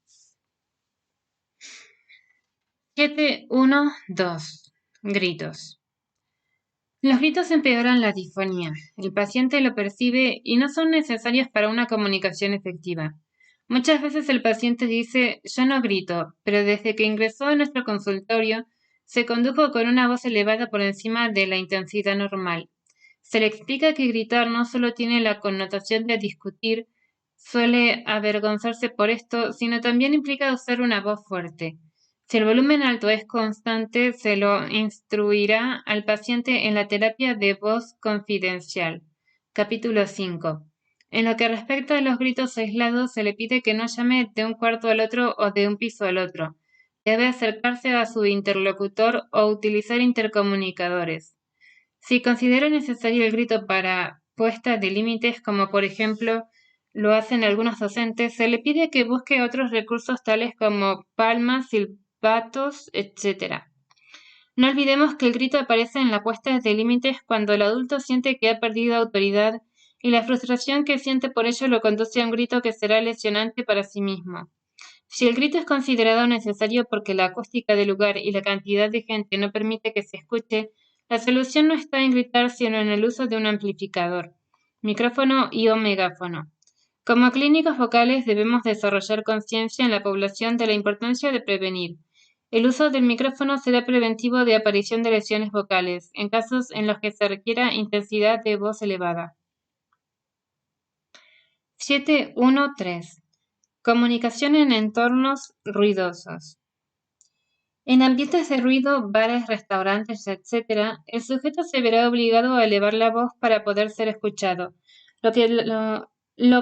7.1.2. Gritos. Los gritos empeoran la disfonía. El paciente lo percibe y no son necesarios para una comunicación efectiva. Muchas veces el paciente dice, yo no grito, pero desde que ingresó en nuestro consultorio, se condujo con una voz elevada por encima de la intensidad normal. Se le explica que gritar no solo tiene la connotación de discutir, suele avergonzarse por esto, sino también implica usar una voz fuerte. Si el volumen alto es constante, se lo instruirá al paciente en la terapia de voz confidencial. Capítulo 5. En lo que respecta a los gritos aislados, se le pide que no llame de un cuarto al otro o de un piso al otro. Debe acercarse a su interlocutor o utilizar intercomunicadores. Si considera necesario el grito para puesta de límites, como por ejemplo lo hacen algunos docentes, se le pide que busque otros recursos tales como palmas, silbatos, etc. No olvidemos que el grito aparece en la puesta de límites cuando el adulto siente que ha perdido autoridad y la frustración que siente por ello lo conduce a un grito que será lesionante para sí mismo. Si el grito es considerado necesario porque la acústica del lugar y la cantidad de gente no permite que se escuche, la solución no está en gritar sino en el uso de un amplificador, micrófono y o megáfono. Como clínicos vocales debemos desarrollar conciencia en la población de la importancia de prevenir. El uso del micrófono será preventivo de aparición de lesiones vocales, en casos en los que se requiera intensidad de voz elevada. 7.1.3. Comunicación en entornos ruidosos. En ambientes de ruido, bares, restaurantes, etc., el sujeto se verá obligado a elevar la voz para poder ser escuchado, lo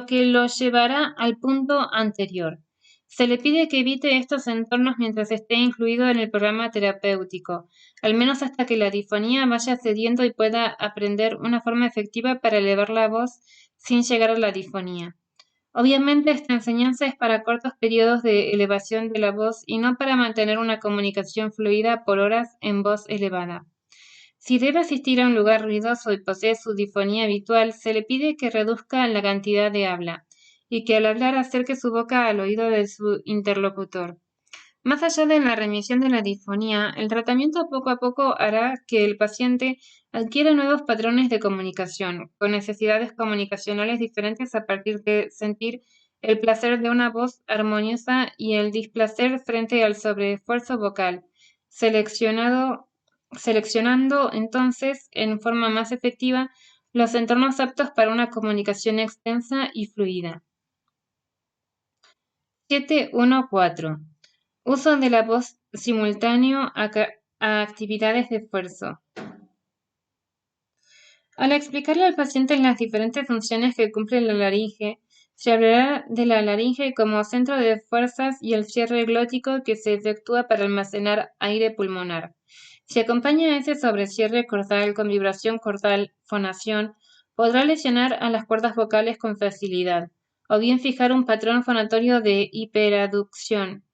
que lo llevará al punto anterior. Se le pide que evite estos entornos mientras esté incluido en el programa terapéutico, al menos hasta que la difonía vaya cediendo y pueda aprender una forma efectiva para elevar la voz sin llegar a la difonía. Obviamente esta enseñanza es para cortos periodos de elevación de la voz y no para mantener una comunicación fluida por horas en voz elevada. Si debe asistir a un lugar ruidoso y posee su difonía habitual, se le pide que reduzca la cantidad de habla y que al hablar acerque su boca al oído de su interlocutor. Más allá de la remisión de la disfonía, el tratamiento poco a poco hará que el paciente adquiera nuevos patrones de comunicación, con necesidades comunicacionales diferentes a partir de sentir el placer de una voz armoniosa y el displacer frente al sobreesfuerzo vocal, seleccionando entonces en forma más efectiva los entornos aptos para una comunicación extensa y fluida. 7.1.4. Uso de la voz simultáneo a actividades de esfuerzo. Al explicarle al paciente las diferentes funciones que cumple la laringe, se hablará de la laringe como centro de fuerzas y el cierre glótico que se efectúa para almacenar aire pulmonar. Si acompaña ese sobrecierre cordal con vibración cordal, fonación, podrá lesionar a las cuerdas vocales con facilidad, o bien fijar un patrón fonatorio de hiperaducción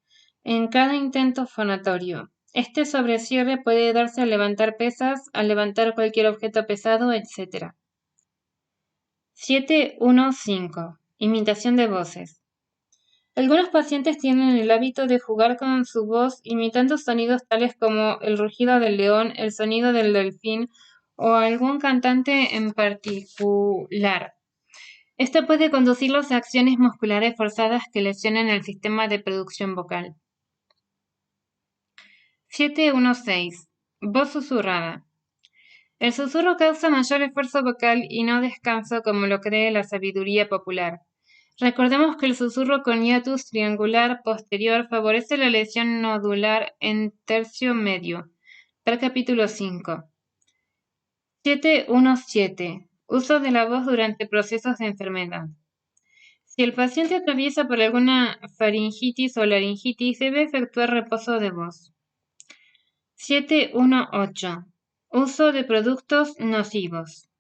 en cada intento fonatorio. Este sobrecierre puede darse al levantar pesas, al levantar cualquier objeto pesado, etc. 7.1.5. Imitación de voces. Algunos pacientes tienen el hábito de jugar con su voz imitando sonidos tales como el rugido del león, el sonido del delfín o algún cantante en particular. Esto puede conducirlos a acciones musculares forzadas que lesionen el sistema de producción vocal. 7.1.6. Voz susurrada. El susurro causa mayor esfuerzo vocal y no descanso como lo cree la sabiduría popular. Recordemos que el susurro con hiatus triangular posterior favorece la lesión nodular en tercio medio. Ver capítulo 5. 7.1.7. Uso de la voz durante procesos de enfermedad. Si el paciente atraviesa por alguna faringitis o laringitis, debe efectuar reposo de voz. 718. Uso de productos nocivos.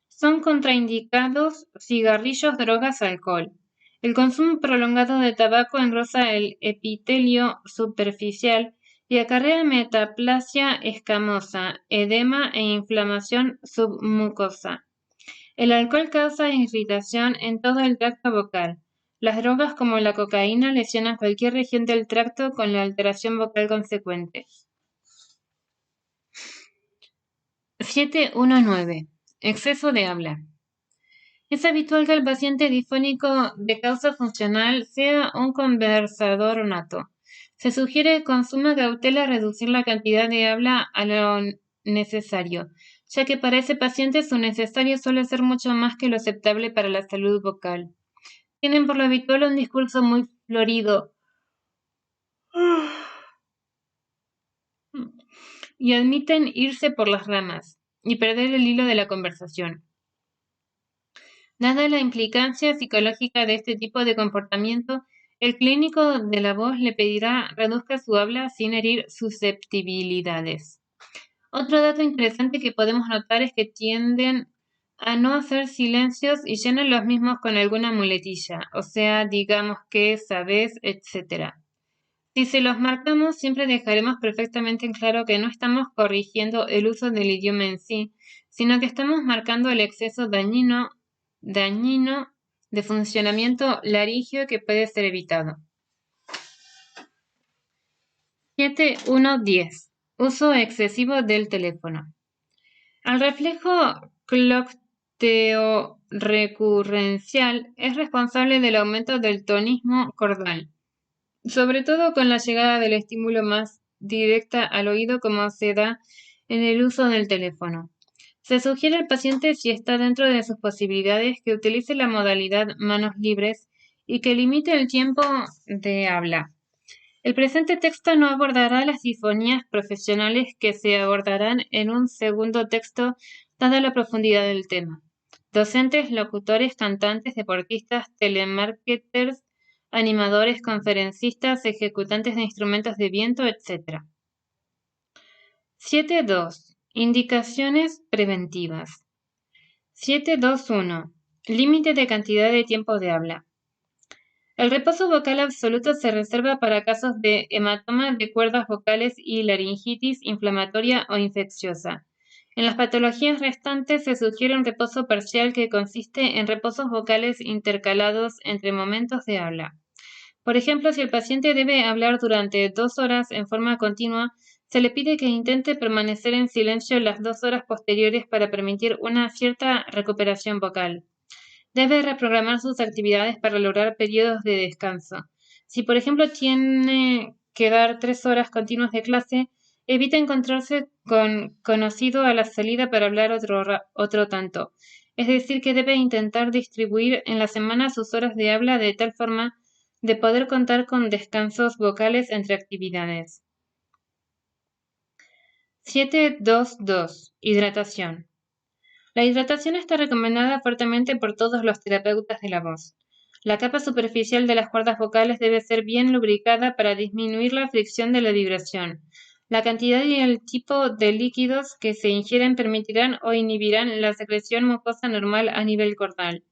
Son contraindicados cigarrillos, drogas, alcohol. El consumo prolongado de tabaco engrosa el epitelio superficial y acarrea metaplasia escamosa, edema e inflamación submucosa. El alcohol causa irritación en todo el tracto vocal. Las drogas como la cocaína lesionan cualquier región del tracto con la alteración vocal consecuente. 719. Exceso de habla. Es habitual que el paciente difónico de causa funcional sea un conversador nato. Se sugiere con suma cautela reducir la cantidad de habla a lo necesario, ya que para ese paciente su necesario suele ser mucho más que lo aceptable para la salud vocal. Tienen por lo habitual un discurso muy florido y admiten irse por las ramas y perder el hilo de la conversación. Dada la implicancia psicológica de este tipo de comportamiento, el clínico de la voz le pedirá reduzca su habla sin herir susceptibilidades. Otro dato interesante que podemos notar es que tienden a no hacer silencios y llenan los mismos con alguna muletilla, o sea, digamos que, sabes, etc. Si se los marcamos, siempre dejaremos perfectamente en claro que no estamos corrigiendo el uso del idioma en sí, sino que estamos marcando el exceso dañino de funcionamiento laringio que puede ser evitado. 7.1.10. Uso excesivo del teléfono. El reflejo clocteorrecurrencial es responsable del aumento del tonismo cordal, sobre todo con la llegada del estímulo más directa al oído como se da en el uso del teléfono. Se sugiere al paciente, si está dentro de sus posibilidades, que utilice la modalidad manos libres y que limite el tiempo de habla. El presente texto no abordará las difonías profesionales que se abordarán en un segundo texto, dada la profundidad del tema. Docentes, locutores, cantantes, deportistas, telemarketers, animadores, conferencistas, ejecutantes de instrumentos de viento, etc. 7.2. Indicaciones preventivas. 7.2.1. Límite de cantidad de tiempo de habla. El reposo vocal absoluto se reserva para casos de hematoma de cuerdas vocales y laringitis inflamatoria o infecciosa. En las patologías restantes se sugiere un reposo parcial que consiste en reposos vocales intercalados entre momentos de habla. Por ejemplo, si el paciente debe hablar durante 2 horas en forma continua, se le pide que intente permanecer en silencio las 2 horas posteriores para permitir una cierta recuperación vocal. Debe reprogramar sus actividades para lograr periodos de descanso. Si, por ejemplo, tiene que dar 3 horas continuas de clase, evita encontrarse con conocido a la salida para hablar otro tanto. Es decir, que debe intentar distribuir en la semana sus horas de habla de tal forma de poder contar con descansos vocales entre actividades. 7.2.2. Hidratación. La hidratación está recomendada fuertemente por todos los terapeutas de la voz. La capa superficial de las cuerdas vocales debe ser bien lubricada para disminuir la fricción de la vibración. La cantidad y el tipo de líquidos que se ingieren permitirán o inhibirán la secreción mucosa normal a nivel cordal.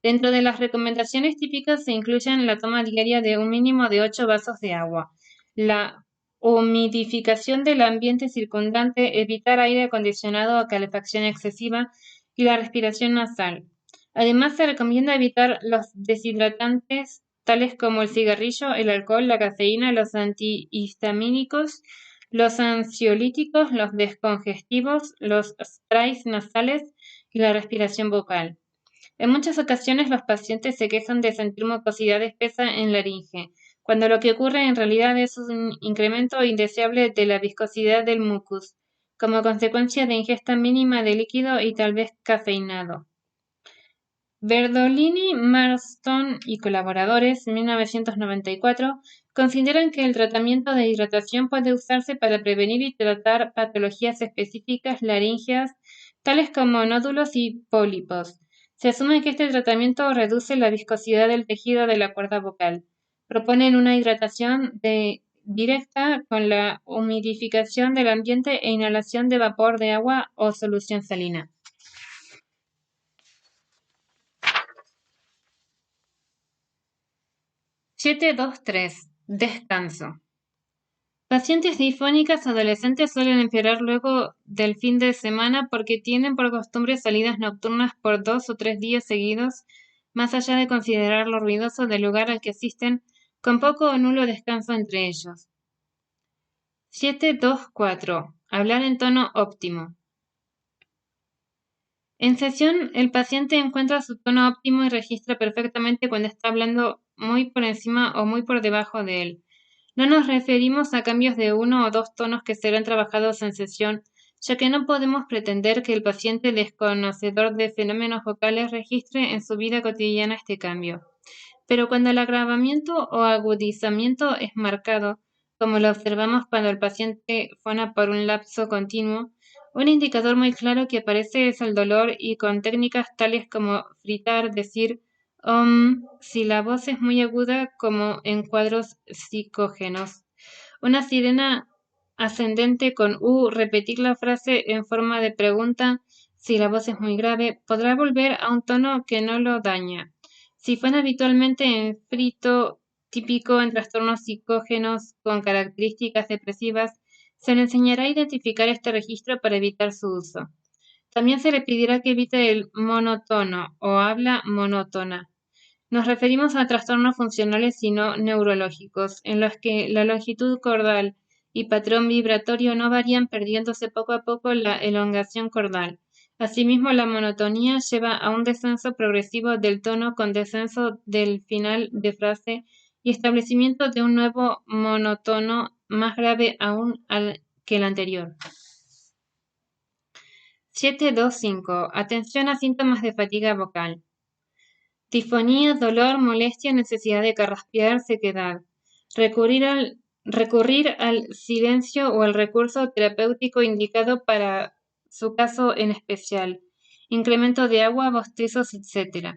Dentro de las recomendaciones típicas se incluyen la toma diaria de un mínimo de 8 vasos de agua, la humidificación del ambiente circundante, evitar aire acondicionado o calefacción excesiva y la respiración nasal. Además, se recomienda evitar los deshidratantes tales como el cigarrillo, el alcohol, la cafeína, los antihistamínicos, los ansiolíticos, los descongestivos, los sprays nasales y la respiración vocal. En muchas ocasiones los pacientes se quejan de sentir mucosidad espesa en laringe, cuando lo que ocurre en realidad es un incremento indeseable de la viscosidad del mucus, como consecuencia de ingesta mínima de líquido y tal vez cafeinado. Berdolini, Marston y colaboradores, 1994, consideran que el tratamiento de hidratación puede usarse para prevenir y tratar patologías específicas laríngeas, tales como nódulos y pólipos. Se asume que este tratamiento reduce la viscosidad del tejido de la cuerda vocal. Proponen una hidratación directa con la humidificación del ambiente e inhalación de vapor de agua o solución salina. 7.2.3. Descanso. Pacientes difónicas adolescentes suelen empeorar luego del fin de semana porque tienen por costumbre salidas nocturnas por 2 o 3 días seguidos, más allá de considerar lo ruidoso del lugar al que asisten, con poco o nulo descanso entre ellos. 7.2.4. Hablar en tono óptimo. En sesión, el paciente encuentra su tono óptimo y registra perfectamente cuando está hablando muy por encima o muy por debajo de él. No nos referimos a cambios de 1 o 2 tonos que serán trabajados en sesión, ya que no podemos pretender que el paciente desconocedor de fenómenos vocales registre en su vida cotidiana este cambio. Pero cuando el agravamiento o agudizamiento es marcado, como lo observamos cuando el paciente fona por un lapso continuo, un indicador muy claro que aparece es el dolor y con técnicas tales como fritar, decir si la voz es muy aguda como en cuadros psicógenos. Una sirena ascendente con repetir la frase en forma de pregunta si la voz es muy grave, podrá volver a un tono que no lo daña. Si fuera habitualmente en frito típico en trastornos psicógenos con características depresivas, se le enseñará a identificar este registro para evitar su uso. También se le pedirá que evite el monotono o habla monótona. Nos referimos a trastornos funcionales y no neurológicos, en los que la longitud cordal y patrón vibratorio no varían, perdiéndose poco a poco la elongación cordal. Asimismo, la monotonía lleva a un descenso progresivo del tono con descenso del final de frase y establecimiento de un nuevo monotono más grave aún que el anterior. 7.2.5. Atención a síntomas de fatiga vocal. Tifonía, dolor, molestia, necesidad de carraspear, sequedad. Recurrir al silencio o al recurso terapéutico indicado para su caso en especial. Incremento de agua, bostezos, etc.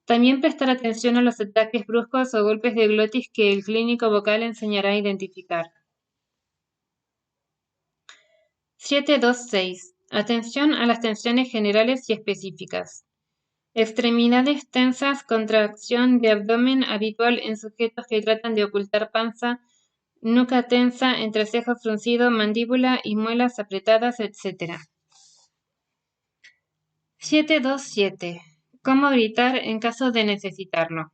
También prestar atención a los ataques bruscos o golpes de glotis que el clínico vocal enseñará a identificar. 7.2.6. Atención a las tensiones generales y específicas. Extremidades tensas, contracción de abdomen habitual en sujetos que tratan de ocultar panza, nuca tensa, entrecejo fruncido, mandíbula y muelas apretadas, etc. 7.2.7. ¿Cómo gritar en caso de necesitarlo?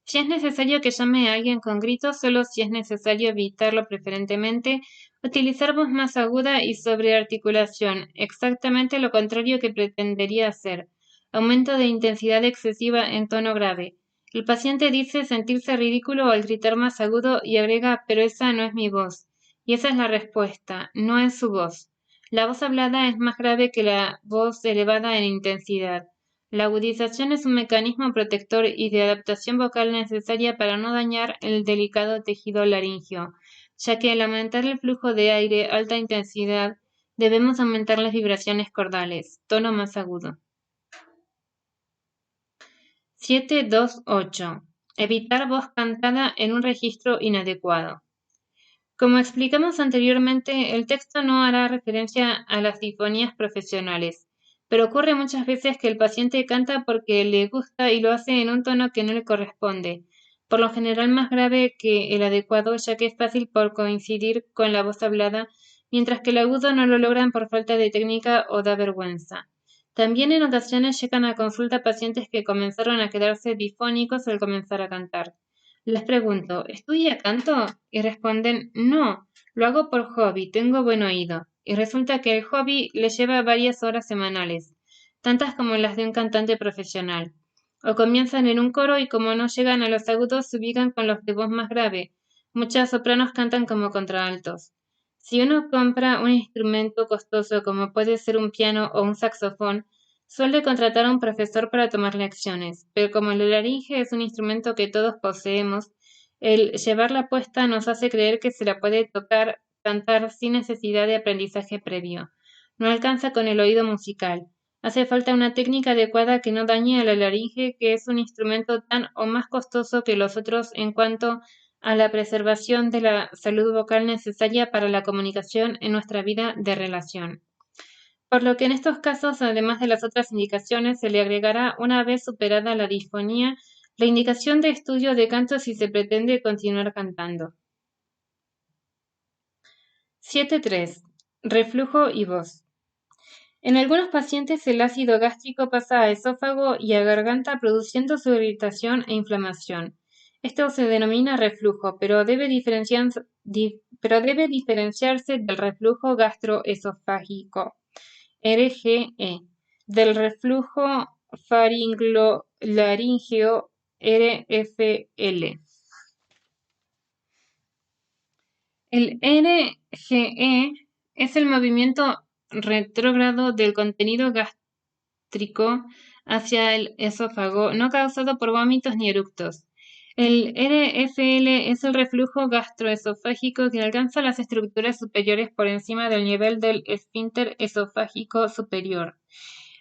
Si es necesario que llame a alguien con gritos, solo si es necesario evitarlo preferentemente, utilizar voz más aguda y sobrearticulación, exactamente lo contrario que pretendería hacer. Aumento de intensidad excesiva en tono grave. El paciente dice sentirse ridículo al gritar más agudo y agrega, pero esa no es mi voz. Y esa es la respuesta, no es su voz. La voz hablada es más grave que la voz elevada en intensidad. La agudización es un mecanismo protector y de adaptación vocal necesaria para no dañar el delicado tejido laríngeo, ya que al aumentar el flujo de aire a alta intensidad, debemos aumentar las vibraciones cordales, tono más agudo. 7.2.8. Evitar voz cantada en un registro inadecuado. Como explicamos anteriormente, el texto no hará referencia a las difonías profesionales, pero ocurre muchas veces que el paciente canta porque le gusta y lo hace en un tono que no le corresponde, por lo general más grave que el adecuado, ya que es fácil por coincidir con la voz hablada, mientras que el agudo no lo logran por falta de técnica o da vergüenza. También en ocasiones llegan a consulta pacientes que comenzaron a quedarse difónicos al comenzar a cantar. Les pregunto, ¿estudia canto? Y responden, no, lo hago por hobby, tengo buen oído. Y resulta que el hobby les lleva varias horas semanales, tantas como las de un cantante profesional. O comienzan en un coro y como no llegan a los agudos se ubican con los de voz más grave. Muchas sopranos cantan como contraltos. Si uno compra un instrumento costoso como puede ser un piano o un saxofón, suele contratar a un profesor para tomar lecciones, pero como el laringe es un instrumento que todos poseemos, el llevarla puesta nos hace creer que se la puede tocar, cantar sin necesidad de aprendizaje previo. No alcanza con el oído musical. Hace falta una técnica adecuada que no dañe a la laringe, que es un instrumento tan o más costoso que los otros en cuanto a la preservación de la salud vocal necesaria para la comunicación en nuestra vida de relación. Por lo que en estos casos, además de las otras indicaciones, se le agregará, una vez superada la disfonía, la indicación de estudio de canto si se pretende continuar cantando. 7.3. Reflujo y voz. En algunos pacientes el ácido gástrico pasa a esófago y a garganta produciendo su irritación e inflamación. Esto se denomina reflujo, pero debe diferenciarse del reflujo gastroesofágico, RGE, del reflujo faringolaríngeo, RFL. El RGE es el movimiento retrógrado del contenido gástrico hacia el esófago, no causado por vómitos ni eructos. El RFL es el reflujo gastroesofágico que alcanza las estructuras superiores por encima del nivel del esfínter esofágico superior.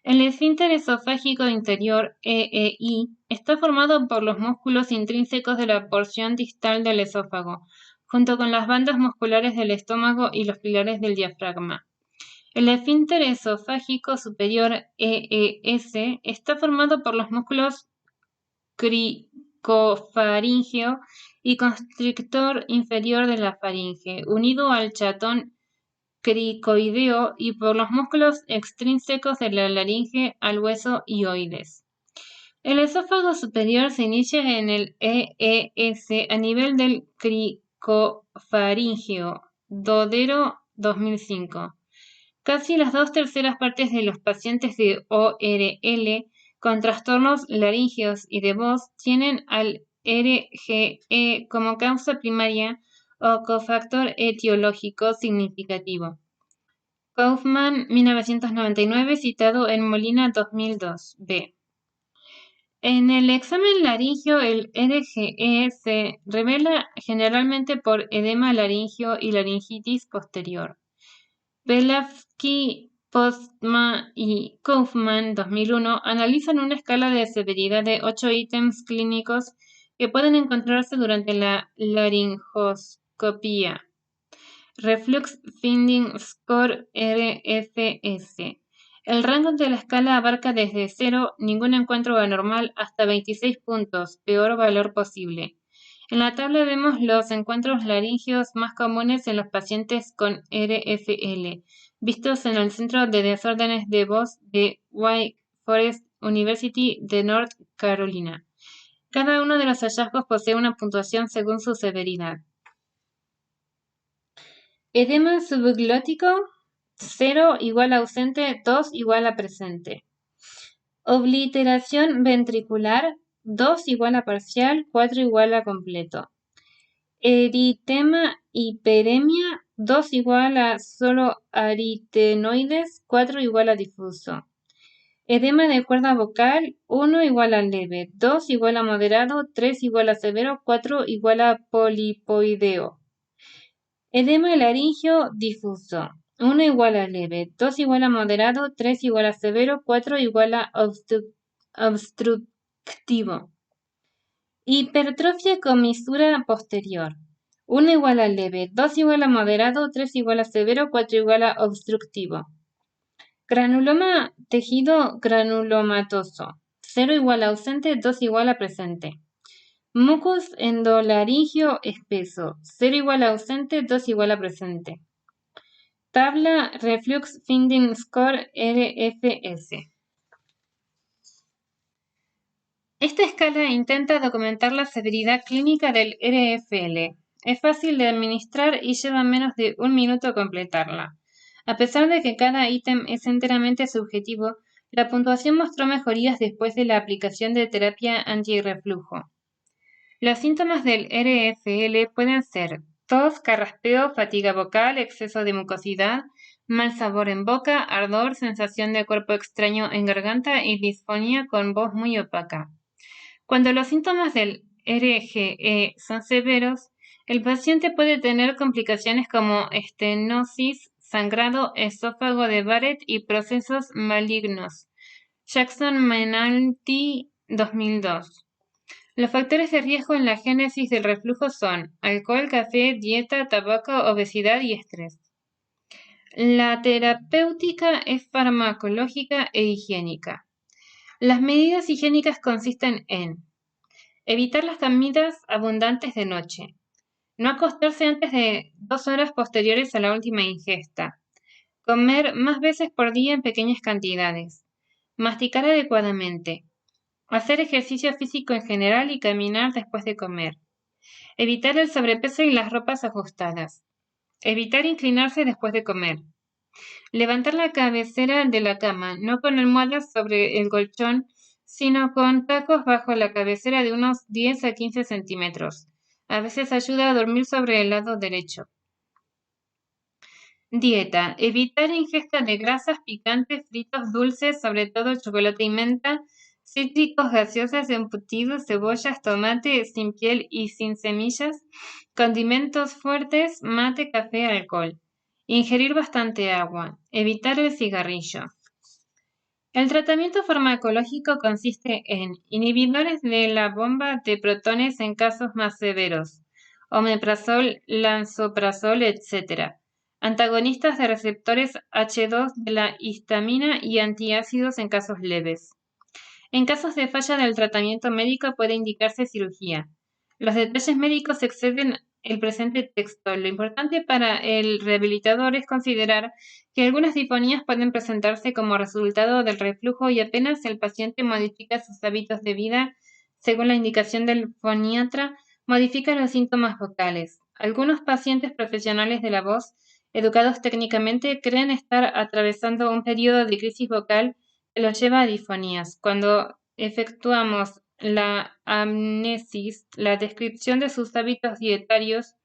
El esfínter esofágico interior, EEI, está formado por los músculos intrínsecos de la porción distal del esófago, junto con las bandas musculares del estómago y los pilares del diafragma. El esfínter esofágico superior, EES, está formado por los músculos cricofaríngeo y constrictor inferior de la faringe, unido al chatón cricoideo, y por los músculos extrínsecos de la laringe al hueso hioides. El esófago superior se inicia en el EES a nivel del cricofaríngeo, Dodero 2005. Casi las 2/3 partes de los pacientes de ORL con trastornos laríngeos y de voz tienen al RGE como causa primaria o cofactor etiológico significativo. Kaufman, 1999, citado en Molina 2002, b. En el examen laríngeo, el RGE se revela generalmente por edema laríngeo y laringitis posterior. Belawski, Postma y Kaufman, 2001, analizan una escala de severidad de 8 ítems clínicos que pueden encontrarse durante la laringoscopía. Reflux Finding Score, RFS. El rango de la escala abarca desde 0, ningún encuentro anormal, hasta 26 puntos, peor valor posible. En la tabla vemos los encuentros laringeos más comunes en los pacientes con RFL, vistos en el Centro de Desórdenes de Voz de Wake Forest University de North Carolina. Cada uno de los hallazgos posee una puntuación según su severidad. Edema subglótico, 0 igual a ausente, 2 igual a presente. Obliteración ventricular, 2 igual a parcial, 4 igual a completo. Eritema hiperemia, 2 igual a solo aritenoides, 4 igual a difuso. Edema de cuerda vocal, 1 igual a leve, 2 igual a moderado, 3 igual a severo, 4 igual a polipoideo. Edema laríngeo difuso, 1 igual a leve, 2 igual a moderado, 3 igual a severo, 4 igual a obstructivo. Hipertrofia comisura posterior, 1 igual a leve, 2 igual a moderado, 3 igual a severo, 4 igual a obstructivo. Granuloma tejido granulomatoso, 0 igual a ausente, 2 igual a presente. Mucus endolaringio espeso, 0 igual a ausente, 2 igual a presente. Tabla Reflux Finding Score, RFS. Esta escala intenta documentar la severidad clínica del RFL. Es fácil de administrar y lleva menos de 1 minuto completarla. A pesar de que cada ítem es enteramente subjetivo, la puntuación mostró mejorías después de la aplicación de terapia antirreflujo. Los síntomas del RFL pueden ser tos, carraspeo, fatiga vocal, exceso de mucosidad, mal sabor en boca, ardor, sensación de cuerpo extraño en garganta y disfonía con voz muy opaca. Cuando los síntomas del RGE son severos, el paciente puede tener complicaciones como estenosis, sangrado, esófago de Barrett y procesos malignos, Jackson Menaldi 2002. Los factores de riesgo en la génesis del reflujo son alcohol, café, dieta, tabaco, obesidad y estrés. La terapéutica es farmacológica e higiénica. Las medidas higiénicas consisten en evitar las comidas abundantes de noche, no acostarse antes de 2 horas posteriores a la última ingesta, comer más veces por día en pequeñas cantidades, masticar adecuadamente, hacer ejercicio físico en general y caminar después de comer, evitar el sobrepeso y las ropas ajustadas, evitar inclinarse después de comer, levantar la cabecera de la cama, no con almohadas sobre el colchón, sino con tacos bajo la cabecera de unos 10 a 15 centímetros. A veces ayuda a dormir sobre el lado derecho. Dieta. Evitar ingesta de grasas, picantes, fritos, dulces, sobre todo chocolate y menta, cítricos, gaseosas, embutidos, cebollas, tomate sin piel y sin semillas, condimentos fuertes, mate, café, alcohol. Ingerir bastante agua. Evitar el cigarrillo. El tratamiento farmacológico consiste en inhibidores de la bomba de protones en casos más severos, omeprazol, lansoprazol, etc. Antagonistas de receptores H2 de la histamina y antiácidos en casos leves. En casos de falla del tratamiento médico puede indicarse cirugía. Los detalles médicos exceden el presente texto. Lo importante para el rehabilitador es considerar que algunas disfonías pueden presentarse como resultado del reflujo y apenas el paciente modifica sus hábitos de vida según la indicación del foniatra, modifica los síntomas vocales. Algunos pacientes profesionales de la voz, educados técnicamente, creen estar atravesando un periodo de crisis vocal que los lleva a disfonías. Cuando efectuamos la amnesis, la descripción de sus hábitos dietarios,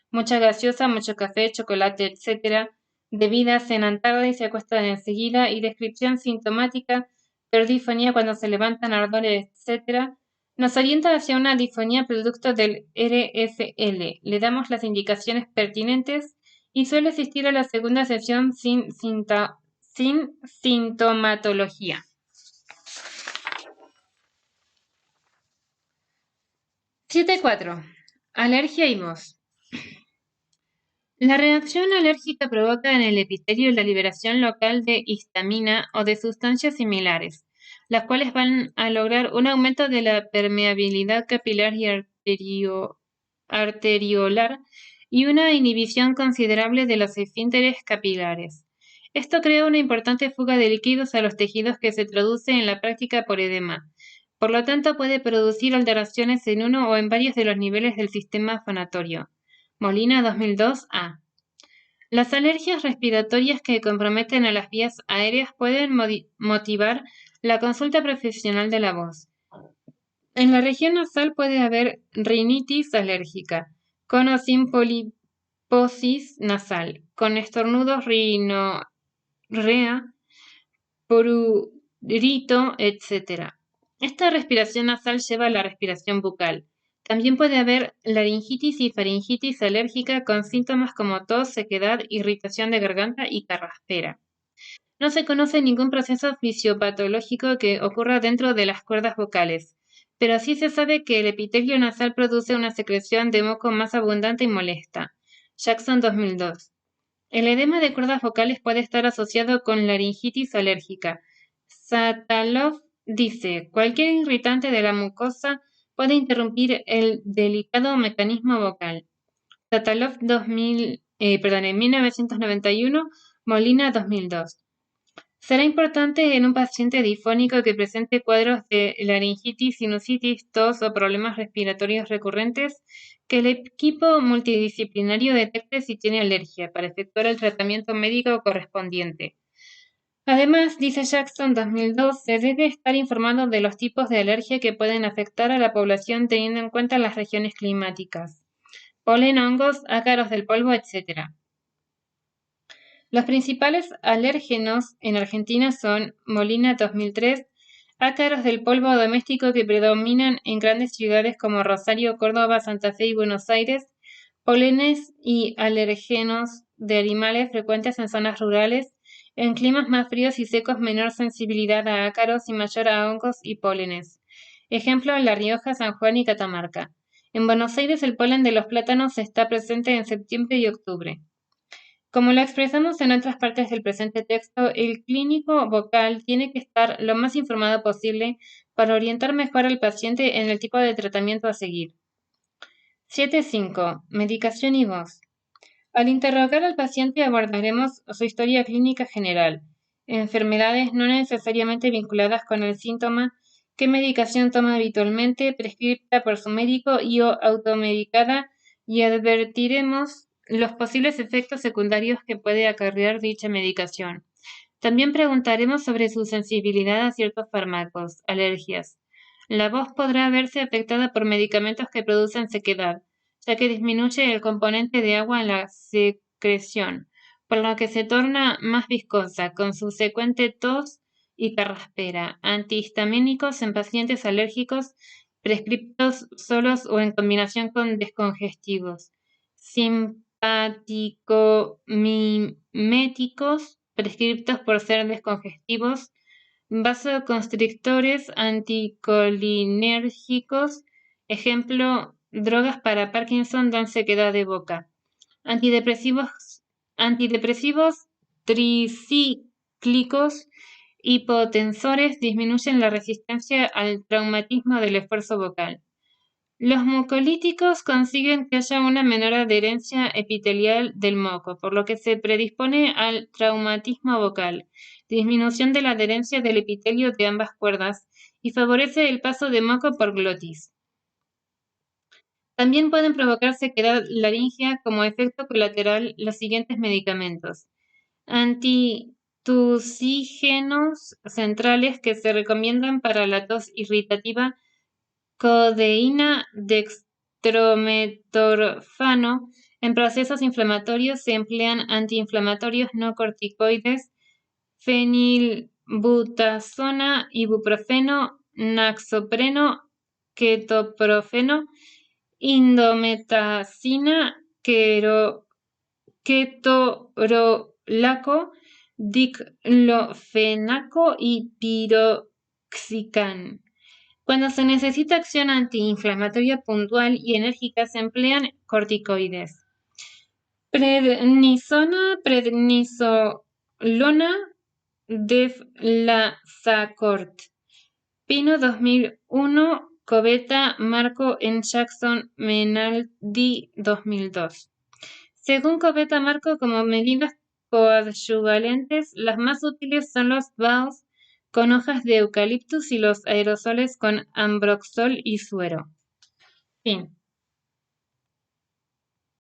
mucha gaseosa, mucho café, chocolate, etc., bebidas, cenan tarde y se acuestan enseguida, y descripción sintomática, perdifonía cuando se levantan ardores, etc., nos orienta hacia una disfonía producto del RFL. Le damos las indicaciones pertinentes y suele asistir a la segunda sesión sin sintomatología. 7.4. Alergia y voz. La reacción alérgica provoca en el epitelio la liberación local de histamina o de sustancias similares, las cuales van a lograr un aumento de la permeabilidad capilar y arteriolar y una inhibición considerable de los esfínteres capilares. Esto crea una importante fuga de líquidos a los tejidos que se traduce en la práctica por edema. Por lo tanto, puede producir alteraciones en uno o en varios de los niveles del sistema fonatorio. Molina 2002a. Las alergias respiratorias que comprometen a las vías aéreas pueden motivar la consulta profesional de la voz. En la región nasal puede haber rinitis alérgica, con o sin poliposis nasal, con estornudos, rinorrea, prurito, etc. Esta respiración nasal lleva a la respiración bucal. También puede haber laringitis y faringitis alérgica con síntomas como tos, sequedad, irritación de garganta y carraspera. No se conoce ningún proceso fisiopatológico que ocurra dentro de las cuerdas vocales, pero sí se sabe que el epitelio nasal produce una secreción de moco más abundante y molesta. Jackson 2002. El edema de cuerdas vocales puede estar asociado con laringitis alérgica. Satalov dice, cualquier irritante de la mucosa puede interrumpir el delicado mecanismo vocal. Satalov 1991, Molina 2002. Será importante en un paciente difónico que presente cuadros de laringitis, sinusitis, tos o problemas respiratorios recurrentes que el equipo multidisciplinario detecte si tiene alergia para efectuar el tratamiento médico correspondiente. Además, dice Jackson 2002, se debe estar informado de los tipos de alergia que pueden afectar a la población teniendo en cuenta las regiones climáticas. Polen, hongos, ácaros del polvo, etc. Los principales alérgenos en Argentina son Molina 2003, ácaros del polvo doméstico que predominan en grandes ciudades como Rosario, Córdoba, Santa Fe y Buenos Aires, polenes y alérgenos de animales frecuentes en zonas rurales, En climas más fríos y secos, menor sensibilidad a ácaros y mayor a hongos y pólenes. Ejemplo, La Rioja, San Juan y Catamarca. En Buenos Aires el polen de los plátanos está presente en septiembre y octubre. Como lo expresamos en otras partes del presente texto, el clínico vocal tiene que estar lo más informado posible para orientar mejor al paciente en el tipo de tratamiento a seguir. 7.5. Medicación y voz. Al interrogar al paciente abordaremos su historia clínica general, enfermedades no necesariamente vinculadas con el síntoma, qué medicación toma habitualmente, prescrita por su médico y o automedicada, y advertiremos los posibles efectos secundarios que puede acarrear dicha medicación. También preguntaremos sobre su sensibilidad a ciertos fármacos, alergias. La voz podrá verse afectada por medicamentos que producen sequedad, ya que disminuye el componente de agua en la secreción, por lo que se torna más viscosa, con subsecuente tos y carraspera. Antihistamínicos en pacientes alérgicos, prescriptos solos o en combinación con descongestivos. Simpaticomiméticos, prescriptos por ser descongestivos. Vasoconstrictores anticolinérgicos, ejemplo, drogas para Parkinson dan sequedad de boca. Antidepresivos tricíclicos hipotensores disminuyen la resistencia al traumatismo del esfuerzo vocal. Los mucolíticos consiguen que haya una menor adherencia epitelial del moco, por lo que se predispone al traumatismo vocal, disminución de la adherencia del epitelio de ambas cuerdas y favorece el paso de moco por glotis. También pueden provocar sequedad laríngea como efecto colateral los siguientes medicamentos: antitusígenos centrales que se recomiendan para la tos irritativa, codeína, dextrometorfano. En procesos inflamatorios se emplean antiinflamatorios no corticoides, fenilbutazona, ibuprofeno, naxopreno, ketoprofeno, indometacina, ketorolaco, diclofenaco y piroxicam. Cuando se necesita acción antiinflamatoria puntual y enérgica, se emplean corticoides. Prednisona, prednisolona, deflazacort. Pino 2001, Covetta, Marco en Jackson, Menaldi 2002. Según Covetta Marco, como medidas coadyuvantes, las más útiles son los BAOs con hojas de eucaliptus y los aerosoles con ambroxol y suero. Fin.